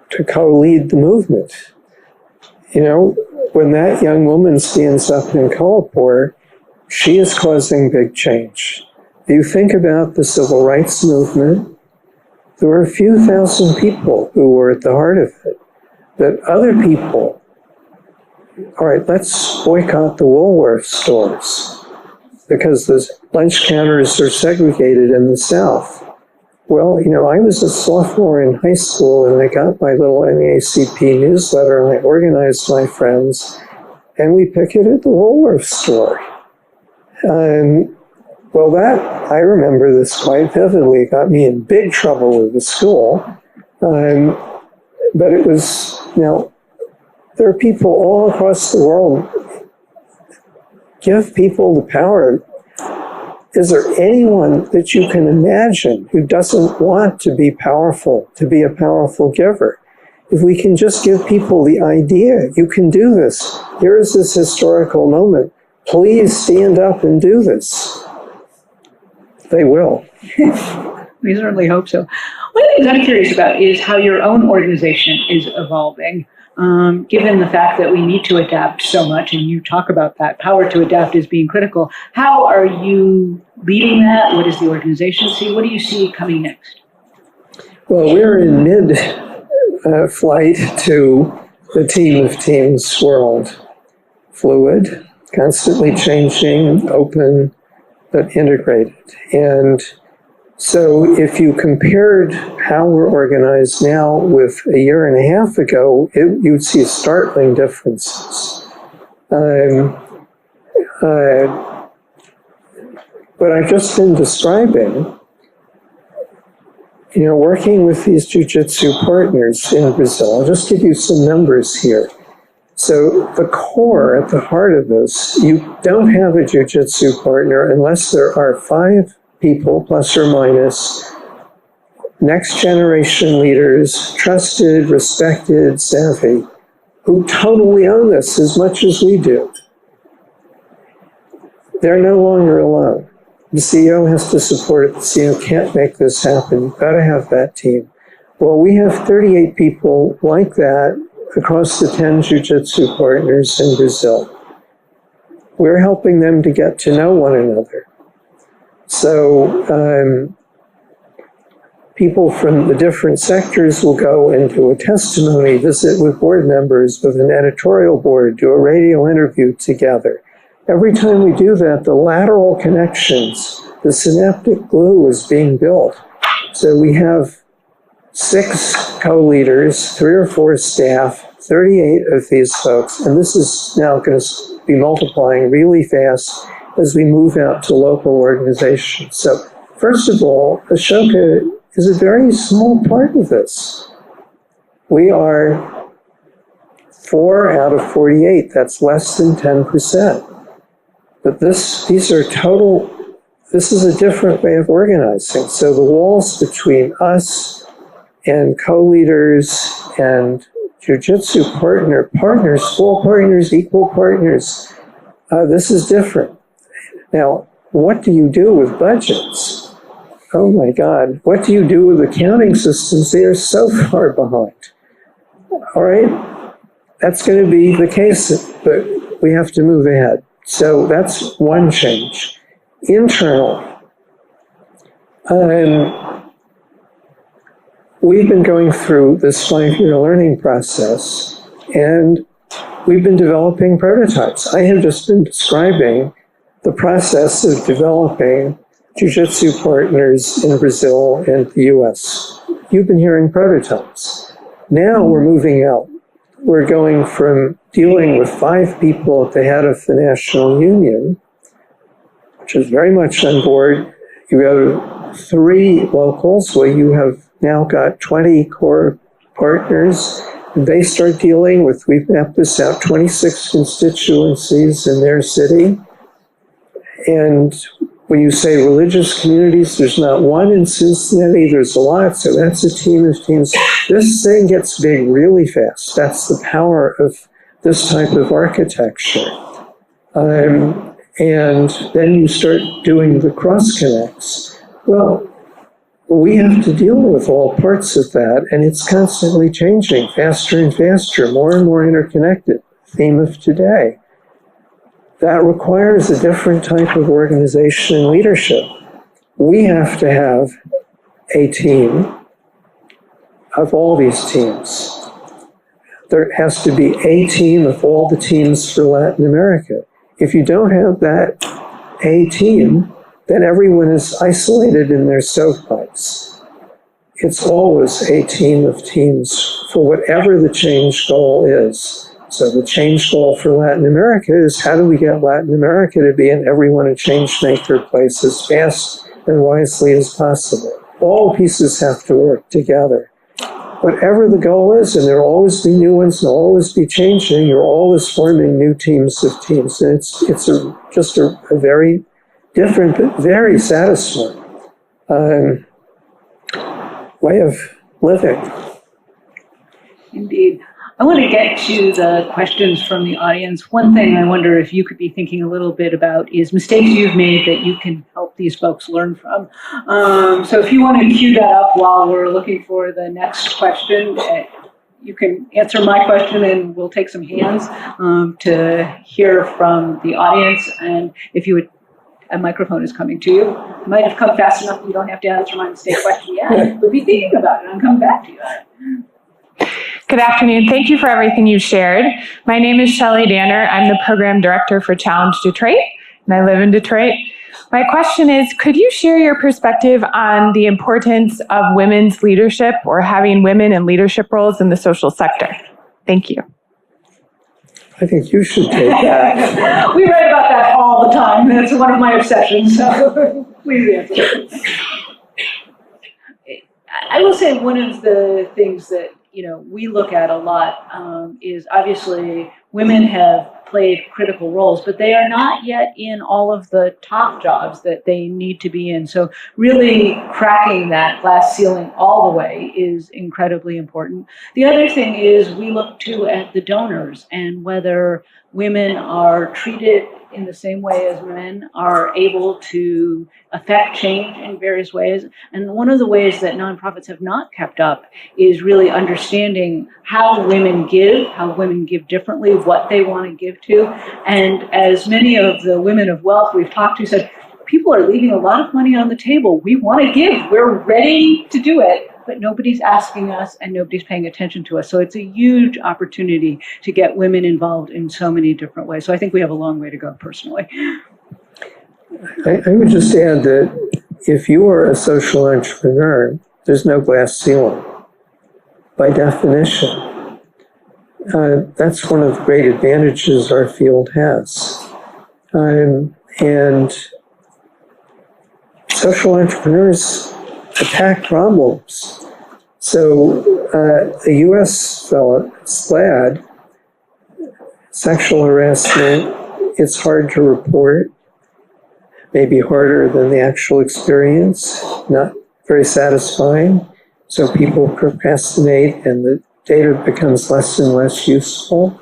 S2: to co-lead the movement. You know, when that young woman stands up in Kolhapur, she is causing big change. If you think about the civil rights movement, there were a few thousand people who were at the heart of it. But other people, all right, let's boycott the Woolworth stores because the lunch counters are segregated in the South. Well, you know, I was a sophomore in high school and I got my little NAACP newsletter and I organized my friends and we picketed the Woolworth store. Well, I remember this quite vividly. It got me in big trouble with the school. But it was, you know, there are people all across the world. Give people the power. Is there anyone that you can imagine who doesn't want to be powerful, to be a powerful giver? If we can just give people the idea, you can do this. Here is this historical moment. Please stand up and do this. They will.
S3: We certainly hope so. One of the things I'm curious about is how your own organization is evolving. Given the fact that we need to adapt so much, and you talk about that power to adapt as being critical, how are you leading that? What does the organization see? What do you see coming next?
S2: Well, we're in mid-flight to the team of teams world. Fluid, constantly changing, open, but integrated. And so if you compared how we're organized now with a year and a half ago, you'd see startling differences. What I've just been describing, you know, working with these jiu-jitsu partners in Brazil, I'll just give you some numbers here. So the core at the heart of this, you don't have a jiu-jitsu partner unless there are 5 people, plus or minus, next generation leaders, trusted, respected, savvy, who totally own this as much as we do. They're no longer alone. The CEO has to support it. The CEO can't make this happen. You've got to have that team. Well, we have 38 people like that across the 10 jiu-jitsu partners in Brazil. We're helping them to get to know one another. So people from the different sectors will go and do a testimony, visit with board members, with an editorial board, do a radio interview together. Every time we do that, the lateral connections, the synaptic glue is being built. So we have 6 co-leaders, 3 or 4 staff, 38 of these folks, and this is now going to be multiplying really fast as we move out to local organizations. So first of all, Ashoka is a very small part of this. We are 4 out of 48. That's less than 10%. But this is a different way of organizing. So the walls between us and co-leaders and jiu-jitsu partners, full partners, equal partners, this is different. Now, what do you do with budgets? Oh my God, what do you do with accounting systems? They are so far behind. All right, that's going to be the case, but we have to move ahead. So that's one change. Internal. We've been going through this 5-year learning process, and we've been developing prototypes. I have just been describing the process of developing jiu-jitsu partners in Brazil and the US. You've been hearing prototypes. Now we're moving out. We're going from dealing with 5 people at the head of the national union, which is very much on board. You go to 3 locals, where you have now got 20 core partners. They start dealing with, we've mapped this out, 26 constituencies in their city. And when you say religious communities, there's not one in Cincinnati, there's a lot, so that's a team of teams. This thing gets big really fast. That's the power of this type of architecture. And then you start doing the cross connects. Well, we have to deal with all parts of that, and it's constantly changing, faster and faster, more and more interconnected. Theme of today. That requires a different type of organization and leadership. We have to have a team of all these teams. There has to be a team of all the teams for Latin America. If you don't have that a team, then everyone is isolated in their stovepipes. It's always a team of teams for whatever the change goal is. So the change goal for Latin America is, how do we get Latin America to be an everyone a change maker place as fast and wisely as possible? All pieces have to work together. Whatever the goal is, and there will always be new ones, and there'll always be changing, you're always forming new teams of teams. And it's just a very different, but very satisfying way of living.
S3: Indeed. I want to get to the questions from the audience. One thing I wonder if you could be thinking a little bit about is mistakes you've made that you can help these folks learn from. So if you want to cue that up while we're looking for the next question, you can answer my question and we'll take some hands to hear from the audience. And if you would, a microphone is coming to you. It might have come fast enough you don't have to answer my mistake question yet, but be thinking about it. I'm coming back to you.
S4: Good afternoon. Thank you for everything you've shared. My name is Shelly Danner. I'm the program director for Challenge Detroit, and I live in Detroit. My question is, could you share your perspective on the importance of women's leadership or having women in leadership roles in the social sector? Thank you.
S2: I think you should take that.
S3: We write about that all the time. That's one of my obsessions, so please answer. I will say one of the things that we look at a lot is obviously women have played critical roles, but they are not yet in all of the top jobs that they need to be in. So really cracking that glass ceiling all the way is incredibly important. The other thing is we look too at the donors and whether women are treated in the same way as men, are able to affect change in various ways. And one of the ways that nonprofits have not kept up is really understanding how women give differently, what they want to give to. And as many of the women of wealth we've talked to said, people are leaving a lot of money on the table. We want to give. We're ready to do it, but nobody's asking us and nobody's paying attention to us. So it's a huge opportunity to get women involved in so many different ways. So I think we have a long way to go personally.
S2: I would just add that if you are a social entrepreneur, there's no glass ceiling by definition. That's one of the great advantages our field has. And social entrepreneurs attack problems. So a U.S. fellow, SLAD, sexual harassment, it's hard to report, maybe harder than the actual experience, not very satisfying. So people procrastinate and the data becomes less and less useful.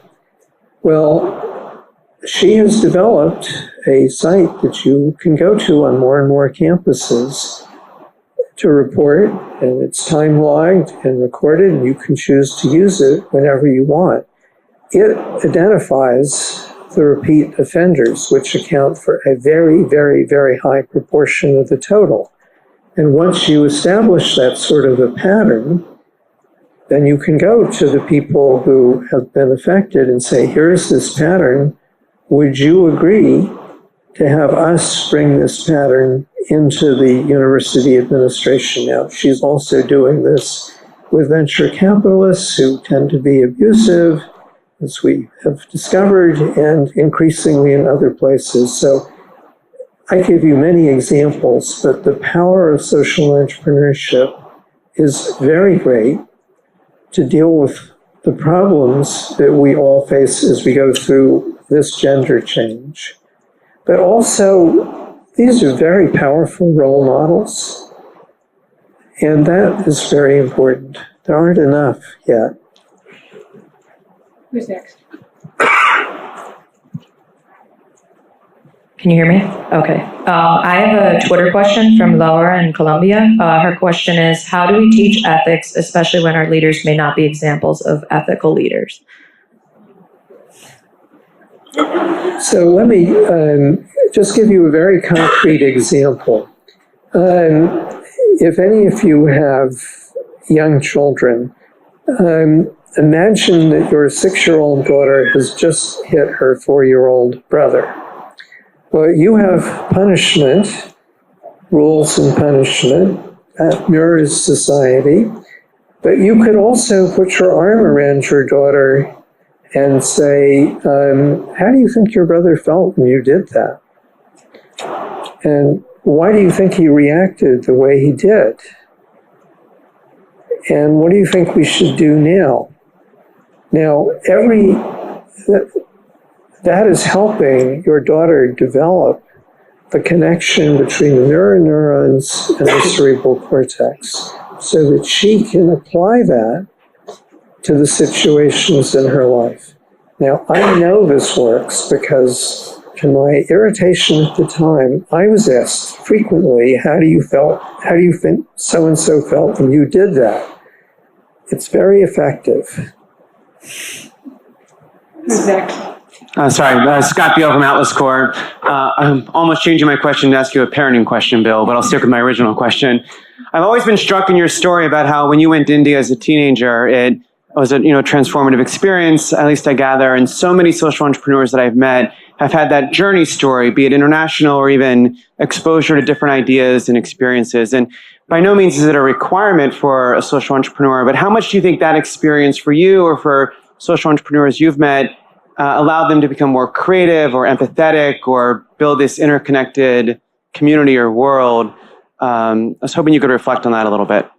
S2: Well, she has developed a site that you can go to on more and more campuses to report, and it's time logged and recorded, and you can choose to use it whenever you want. It identifies the repeat offenders, which account for a very, very, very high proportion of the total. And once you establish that sort of a pattern, then you can go to the people who have been affected and say, here's this pattern. Would you agree to have us bring this pattern into the university administration? Now, she's also doing this with venture capitalists who tend to be abusive, as we have discovered, and increasingly in other places. So I give you many examples, but the power of social entrepreneurship is very great to deal with the problems that we all face as we go through this gender change. But also, these are very powerful role models, and that is very important. There aren't enough yet.
S3: Who's next?
S5: Can you hear me? Okay. I have a Twitter question from Laura in Colombia. Her question is, how do we teach ethics, especially when our leaders may not be examples of ethical leaders?
S2: So let me just give you a very concrete example. If any of you have young children, imagine that your 6-year-old daughter has just hit her 4-year-old brother. Well, you have punishment, rules and punishment, that mirrors society, but you could also put your arm around your daughter and say, how do you think your brother felt when you did that? And why do you think he reacted the way he did? And what do you think we should do now? Now, that is helping your daughter develop the connection between the mirror neurons and the cerebral cortex so that she can apply that to the situations in her life. Now, I know this works because in my irritation at the time, I was asked frequently, how do you think so-and-so felt when you did that? It's very effective.
S3: Who's next?
S6: Scott Beal from Atlas Corp. I'm almost changing my question to ask you a parenting question, Bill, but I'll stick with my original question. I've always been struck in your story about how when you went to India as a teenager, it was a transformative experience, at least I gather, and so many social entrepreneurs that I've met have had that journey story, be it international or even exposure to different ideas and experiences. And by no means is it a requirement for a social entrepreneur, but how much do you think that experience for you or for social entrepreneurs you've met allowed them to become more creative or empathetic or build this interconnected community or world? I was hoping you could reflect on that a little bit.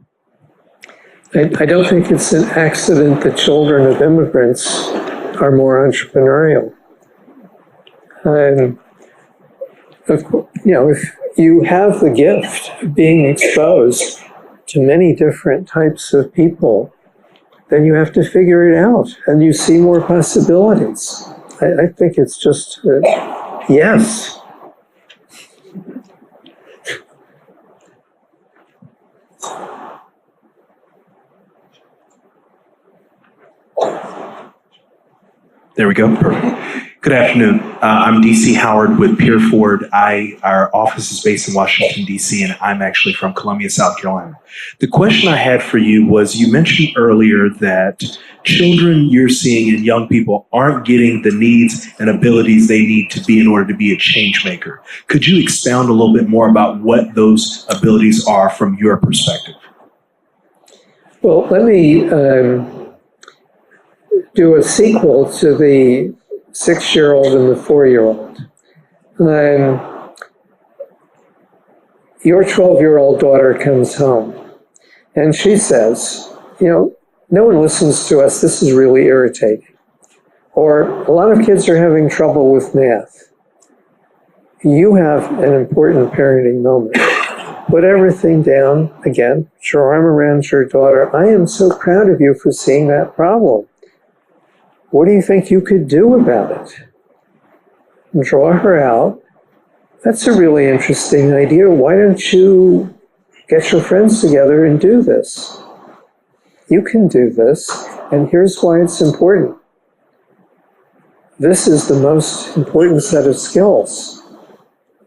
S2: I don't think it's an accident that children of immigrants are more entrepreneurial. If you have the gift of being exposed to many different types of people, then you have to figure it out, and you see more possibilities. I think it's just, yes.
S7: There we go. Perfect. Good afternoon. I'm DC Howard with Peer Forward. Our office is based in Washington, DC, and I'm actually from Columbia, South Carolina. The question I had for you was, you mentioned earlier that children you're seeing and young people aren't getting the needs and abilities they need to be in order to be a change maker. Could you expound a little bit more about what those abilities are from your perspective?
S2: Well, let me do a sequel to the 6-year-old and the 4-year-old. Your 12-year-old daughter comes home and she says, no one listens to us. This is really irritating. Or a lot of kids are having trouble with math. You have an important parenting moment. Put everything down again, put your arm around your daughter. I am so proud of you for seeing that problem. What do you think you could do about it? And draw her out. That's a really interesting idea. Why don't you get your friends together and do this? You can do this, and here's why it's important. This is the most important set of skills.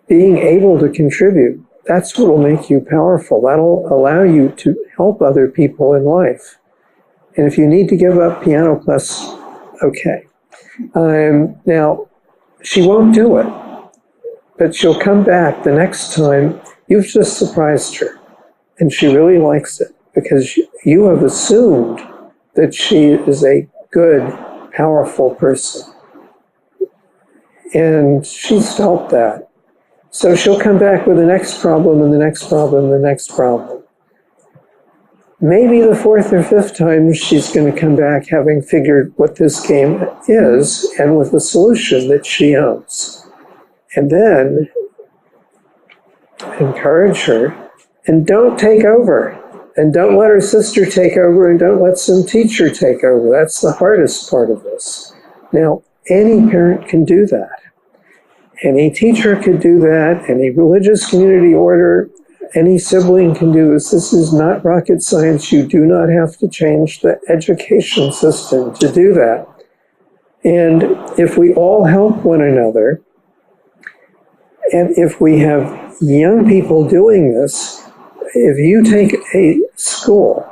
S2: Being able to contribute. That's what will make you powerful. That'll allow you to help other people in life. And if you need to give up piano class, okay. Now, she won't do it, but she'll come back the next time. You've just surprised her, and she really likes it because you have assumed that she is a good, powerful person. And she's felt that. So she'll come back with the next problem and the next problem and the next problem. Maybe the 4th or 5th time she's going to come back having figured what this game is and with a solution that she owns. And then encourage her and don't take over. And don't let her sister take over and don't let some teacher take over. That's the hardest part of this. Now, any parent can do that. Any teacher could do that. Any religious community order, any sibling can do this. This is not rocket science. You do not have to change the education system to do that. And if we all help one another, and if we have young people doing this, if you take a school,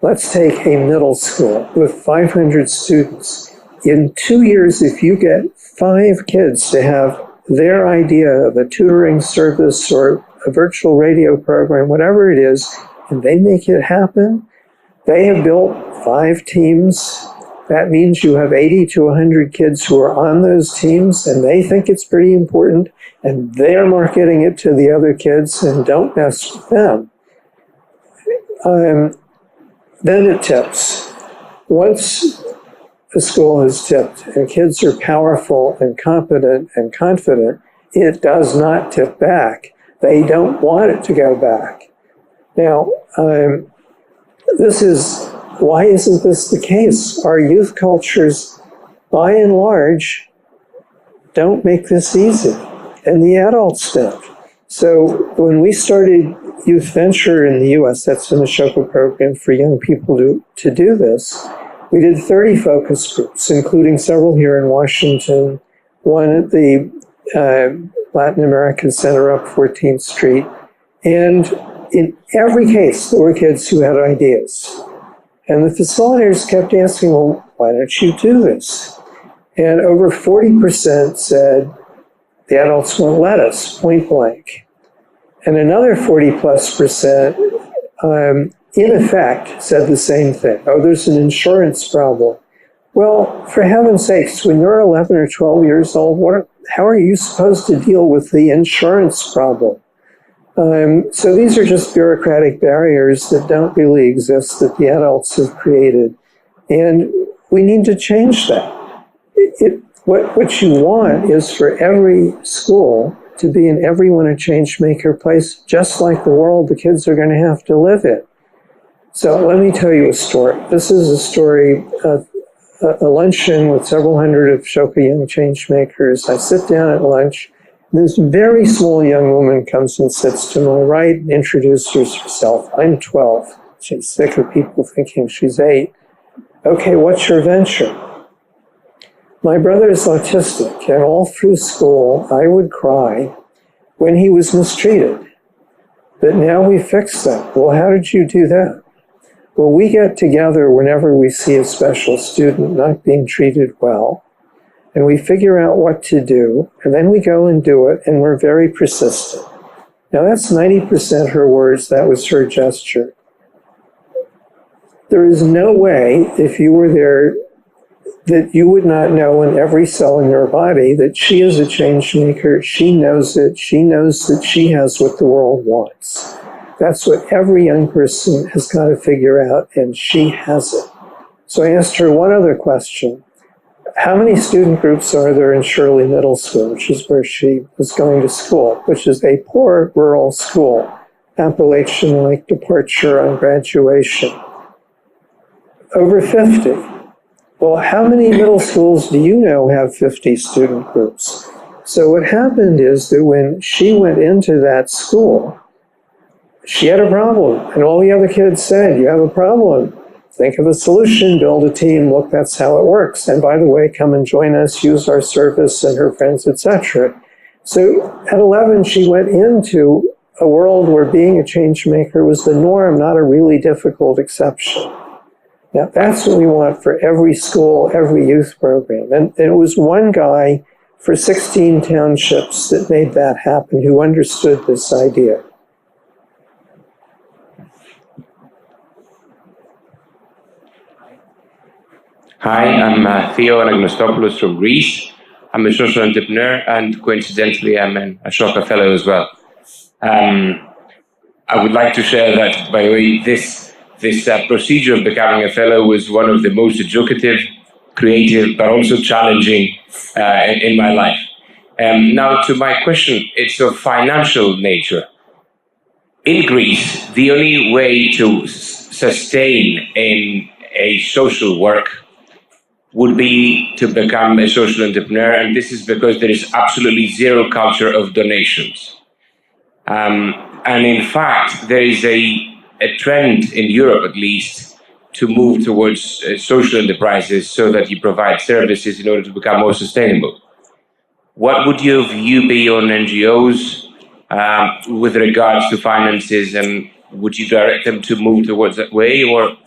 S2: let's take a middle school with 500 students. In 2 years, if you get 5 kids to have their idea of a tutoring service or a virtual radio program, whatever it is, and they make it happen, they have built 5 teams. That means you have 80 to 100 kids who are on those teams, and they think it's pretty important, and they're marketing it to the other kids, and don't mess with them. Then it tips. Once the school has tipped and kids are powerful and competent and confident, it does not tip back. They don't want it to go back. Now, why isn't this the case? Our youth cultures, by and large, don't make this easy, and the adults don't. So when we started Youth Venture in the US, that's an Ashoka program for young people to do this, we did 30 focus groups, including several here in Washington, one at the Latin American Center up 14th Street. And in every case, there were kids who had ideas. And the facilitators kept asking, well, why don't you do this? And over 40% said, the adults won't let us, point blank. And another 40+%, in effect, said the same thing. Oh, there's an insurance problem. Well, for heaven's sakes, when you're 11 or 12 years old, how are you supposed to deal with the insurance problem? So these are just bureaucratic barriers that don't really exist, that the adults have created. And we need to change that. What you want is for every school to be an everyone a change maker place, just like the world the kids are going to have to live in. So let me tell you a story. This is a story of a luncheon with several hundred of Ashoka young change makers. I sit down at lunch. This very small young woman comes and sits to my right and introduces herself. I'm 12. She's sick of people thinking she's 8. Okay, what's your venture? My brother is autistic, and all through school, I would cry when he was mistreated. But now we fixed that. Well, how did you do that? Well, we get together whenever we see a special student not being treated well, and we figure out what to do, and then we go and do it, and we're very persistent. Now, that's 90% her words. That was her gesture. There is no way, if you were there, that you would not know in every cell in your body that she is a change maker. She knows it. She knows that she has what the world wants. That's what every young person has got to figure out, and she has it. So I asked her one other question. How many student groups are there in Shirley Middle School, which is where she was going to school, which is a poor rural school, Appalachian-like departure on graduation? Over 50. Well, how many middle schools do you know have 50 student groups? So what happened is that when she went into that school, she had a problem, and all the other kids said, you have a problem. Think of a solution, build a team, look, that's how it works. And by the way, come and join us, use our service, and her friends, etc. So at 11, she went into a world where being a change maker was the norm, not a really difficult exception. Now, that's what we want for every school, every youth program. And it was one guy for 16 townships that made that happen, who understood this idea.
S8: Hi, I'm Theo Anagnostopoulos from Greece. I'm a social entrepreneur, and coincidentally, I'm an Ashoka fellow as well. I would like to share that, by the way, this procedure of becoming a fellow was one of the most educative, creative, but also challenging in my life. Now, to my question, it's of financial nature. In Greece, the only way to sustain in a social work would be to become a social entrepreneur, and this is because there is absolutely zero culture of donations. And in fact, there is a trend in Europe, at least, to move towards social enterprises so that you provide services in order to become more sustainable. What would your view be on NGOs with regards to finances, and would you direct them to move towards that way, or?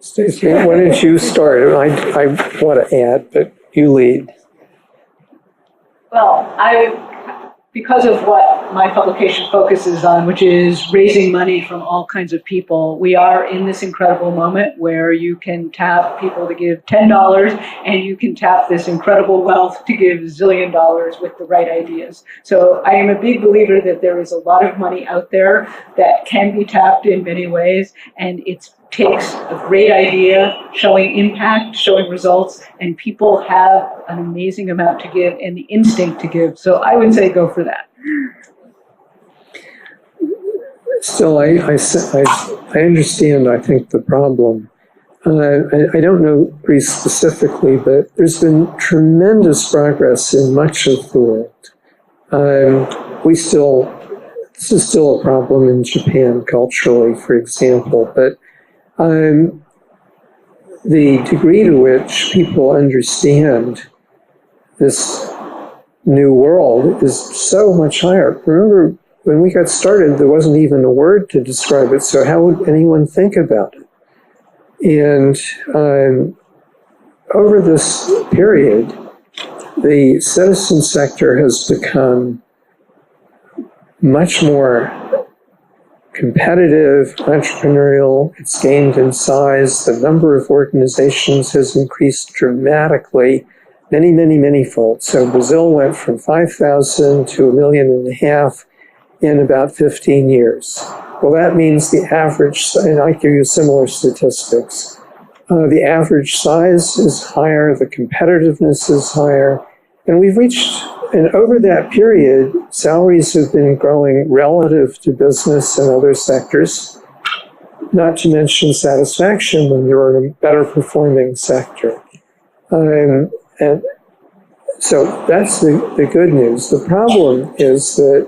S2: Stacy, why don't you start? I want to add, but you lead.
S3: Well, because of what my publication focuses on, which is raising money from all kinds of people, we are in this incredible moment where you can tap people to give $10 and you can tap this incredible wealth to give $1 zillion with the right ideas. So I am a big believer that there is a lot of money out there that can be tapped in many ways, and it takes a great idea, showing impact, showing results, and people have an amazing amount to give and the instinct to give. So I would say go for that.
S2: Still, I understand, I think, the problem. I don't know Greece specifically, but there's been tremendous progress in much of the world. This is still a problem in Japan culturally, for example, but the degree to which people understand this new world is so much higher. Remember, when we got started, there wasn't even a word to describe it, so how would anyone think about it? And over this period, the citizen sector has become much more competitive, entrepreneurial. It's gained in size. The number of organizations has increased dramatically, many fold. So Brazil went from 5,000 to 1.5 million in about 15 years. Well, that means the average, and I give you similar statistics, the average size is higher, the competitiveness is higher, and we've reached, and over that period, salaries have been growing relative to business and other sectors, not to mention satisfaction when you're in a better performing sector. And so that's the good news. The problem is that,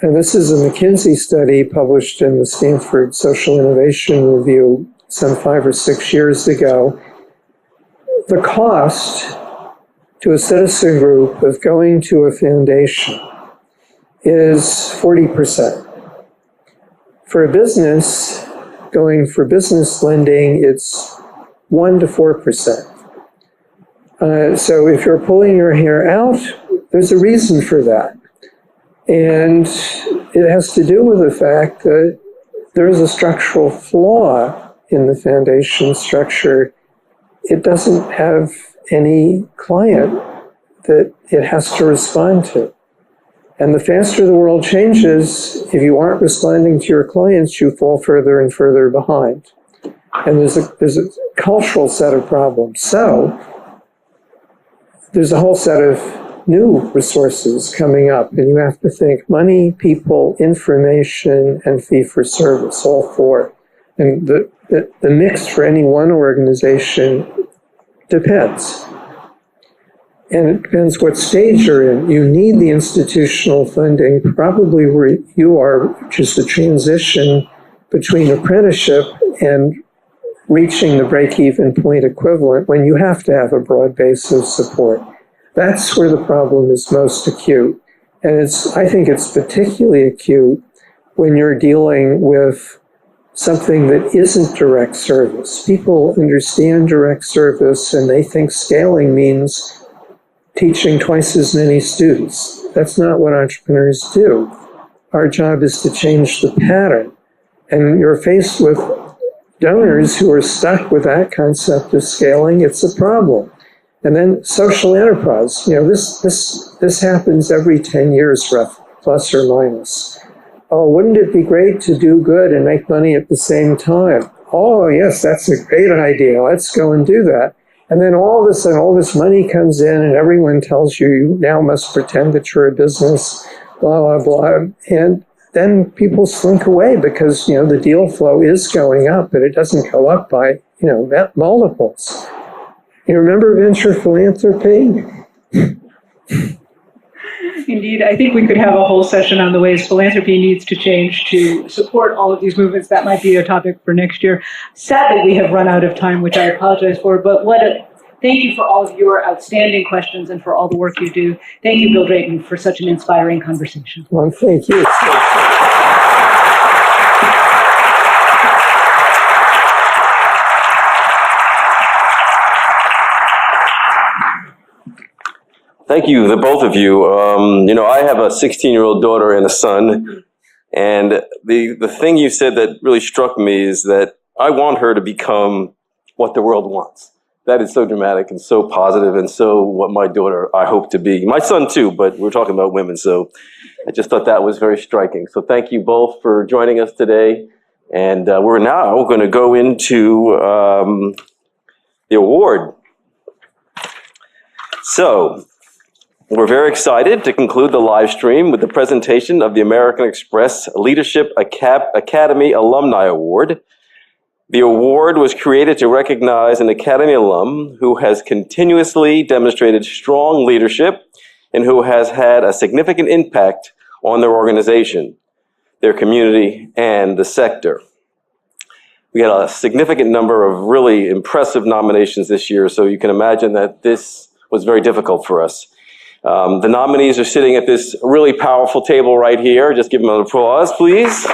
S2: and this is a McKinsey study published in the Stanford Social Innovation Review some 5 or 6 years ago, the cost to a citizen group of going to a foundation is 40%. For a business, going for business lending, it's 1 to 4%. So if you're pulling your hair out, there's a reason for that. And it has to do with the fact that there is a structural flaw in the foundation structure. It doesn't have any client that it has to respond to. And the faster the world changes, if you aren't responding to your clients, you fall further and further behind. And there's a cultural set of problems. So there's a whole set of new resources coming up, and you have to think money, people, information, and fee for service, all four. And the mix for any one organization depends. And it depends what stage you're in. You need the institutional funding probably where you are, which is the transition between apprenticeship and reaching the break-even point equivalent, when you have to have a broad base of support. That's where the problem is most acute. And I think it's particularly acute when you're dealing with something that isn't direct service. People understand direct service and they think scaling means teaching twice as many students. That's not what entrepreneurs do. Our job is to change the pattern. And you're faced with donors who are stuck with that concept of scaling. It's a problem. And then social enterprise. This happens every 10 years, plus or minus. Oh, wouldn't it be great to do good and make money at the same time? Oh, yes, that's a great idea. Let's go and do that. And then all of a sudden, all this money comes in and everyone tells you, you now must pretend that you're a business, blah, blah, blah. And then people slink away because, the deal flow is going up, but it doesn't go up by, multiples. You remember venture philanthropy?
S3: Indeed, I think we could have a whole session on the ways philanthropy needs to change to support all of these movements. That might be a topic for next year. Sadly, we have run out of time, which I apologize for, but thank you for all of your outstanding questions and for all the work you do. Thank you, Bill Drayton, for such an inspiring conversation.
S2: Well, thank you.
S1: Thank you, the both of you. I have a 16-year-old daughter and a son, and the thing you said that really struck me is that I want her to become what the world wants. That is so dramatic and so positive and so what my daughter, I hope to be. My son too, but we're talking about women, so I just thought that was very striking. So thank you both for joining us today. And we're now going to go into the award. So we're very excited to conclude the live stream with the presentation of the American Express Leadership Academy Alumni Award. The award was created to recognize an Academy alum who has continuously demonstrated strong leadership and who has had a significant impact on their organization, their community, and the sector. We got a significant number of really impressive nominations this year, so you can imagine that this was very difficult for us. The nominees are sitting at this really powerful table right here. Just give them an applause, please.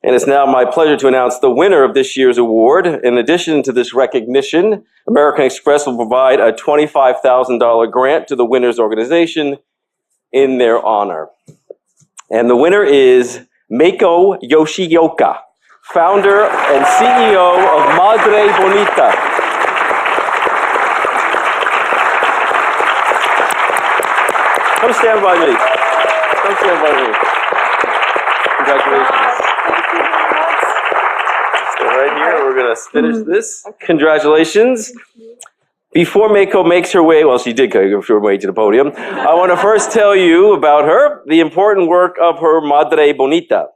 S1: And it's now my pleasure to announce the winner of this year's award. In addition to this recognition, American Express will provide a $25,000 grant to the winner's organization in their honor. And the winner is Meiko Yoshioka, founder and CEO of Madre Bonita. Come stand by me. Come stand by me. Congratulations. Stay right here. We're going to finish this. Congratulations. Before Meiko makes her way, well, she did go her way to the podium, I want to first tell you about her, the important work of her Madre Bonita.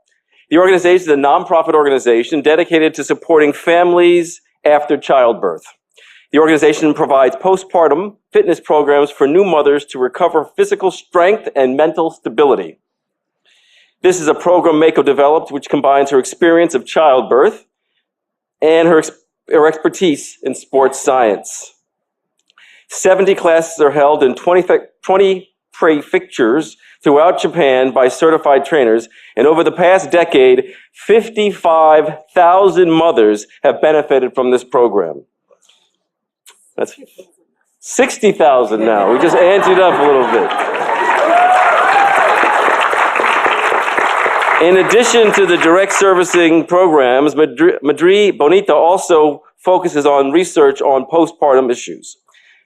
S1: The organization is a nonprofit organization dedicated to supporting families after childbirth. The organization provides postpartum fitness programs for new mothers to recover physical strength and mental stability. This is a program Mako developed which combines her experience of childbirth and her expertise in sports science. 70 classes are held in 20 prefectures throughout Japan by certified trainers, and over the past decade, 55,000 mothers have benefited from this program. That's 60,000 now. We just amped it up a little bit. In addition to the direct servicing programs, Madri Bonita also focuses on research on postpartum issues.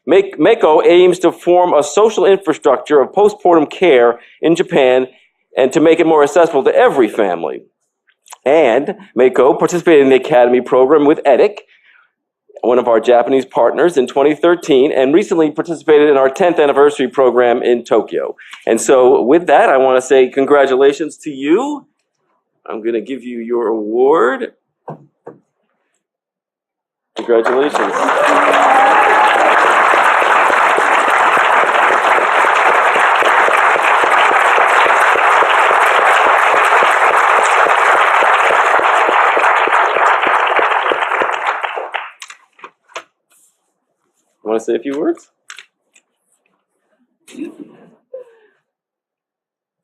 S1: Mako aims to form a social infrastructure of postpartum care in Japan and to make it more accessible to every family. And Mako participated in the Academy program with EDIC, one of our Japanese partners, in 2013, and recently participated in our 10th anniversary program in Tokyo. And so with that, I want to say congratulations to you. I'm going to give you your award. Congratulations. Want to say a few words?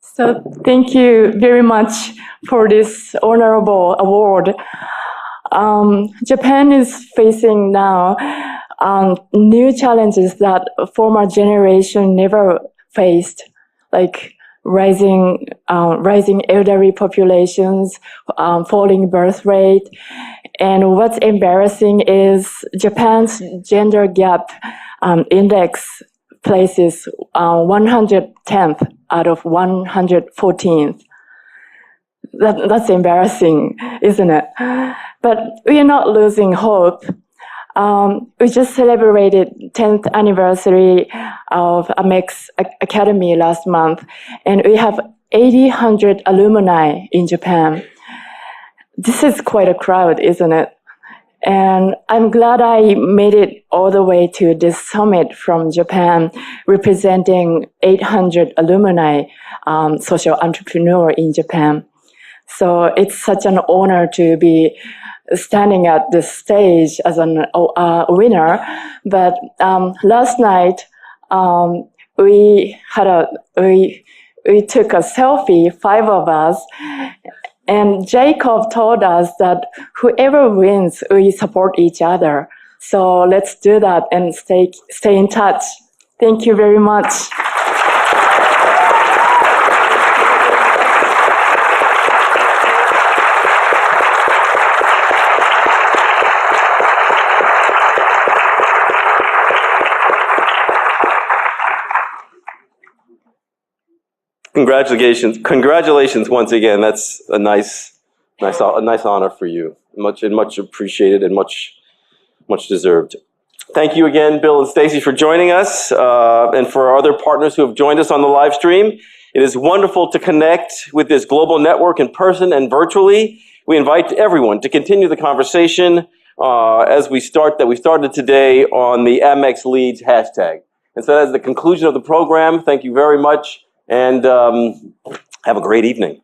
S9: So thank you very much for this honorable award. Japan is facing now new challenges that former generation never faced, like rising elderly populations, falling birth rate. And what's embarrassing is Japan's gender gap index places 110th out of 114th. That's embarrassing, isn't it? But we are not losing hope. We just celebrated 10th anniversary of Amex Academy last month, and we have 800 alumni in Japan. This is quite a crowd, isn't it? And I'm glad I made it all the way to this summit from Japan, representing 800 alumni, social entrepreneur in Japan. So it's such an honor to be standing at this stage as a winner. But last night, we took a selfie, 5 of us, and Jacob told us that whoever wins, we support each other. So let's do that and stay in touch. Thank you very much.
S1: Congratulations once again. That's a nice honor for you. Much appreciated and much deserved. Thank you again, Bill and Stacy, for joining us, and for our other partners who have joined us on the live stream. It is wonderful to connect with this global network in person and virtually. We invite everyone to continue the conversation as we started today on the Amex Leads hashtag. And so that's the conclusion of the program. Thank you very much. And have a great evening.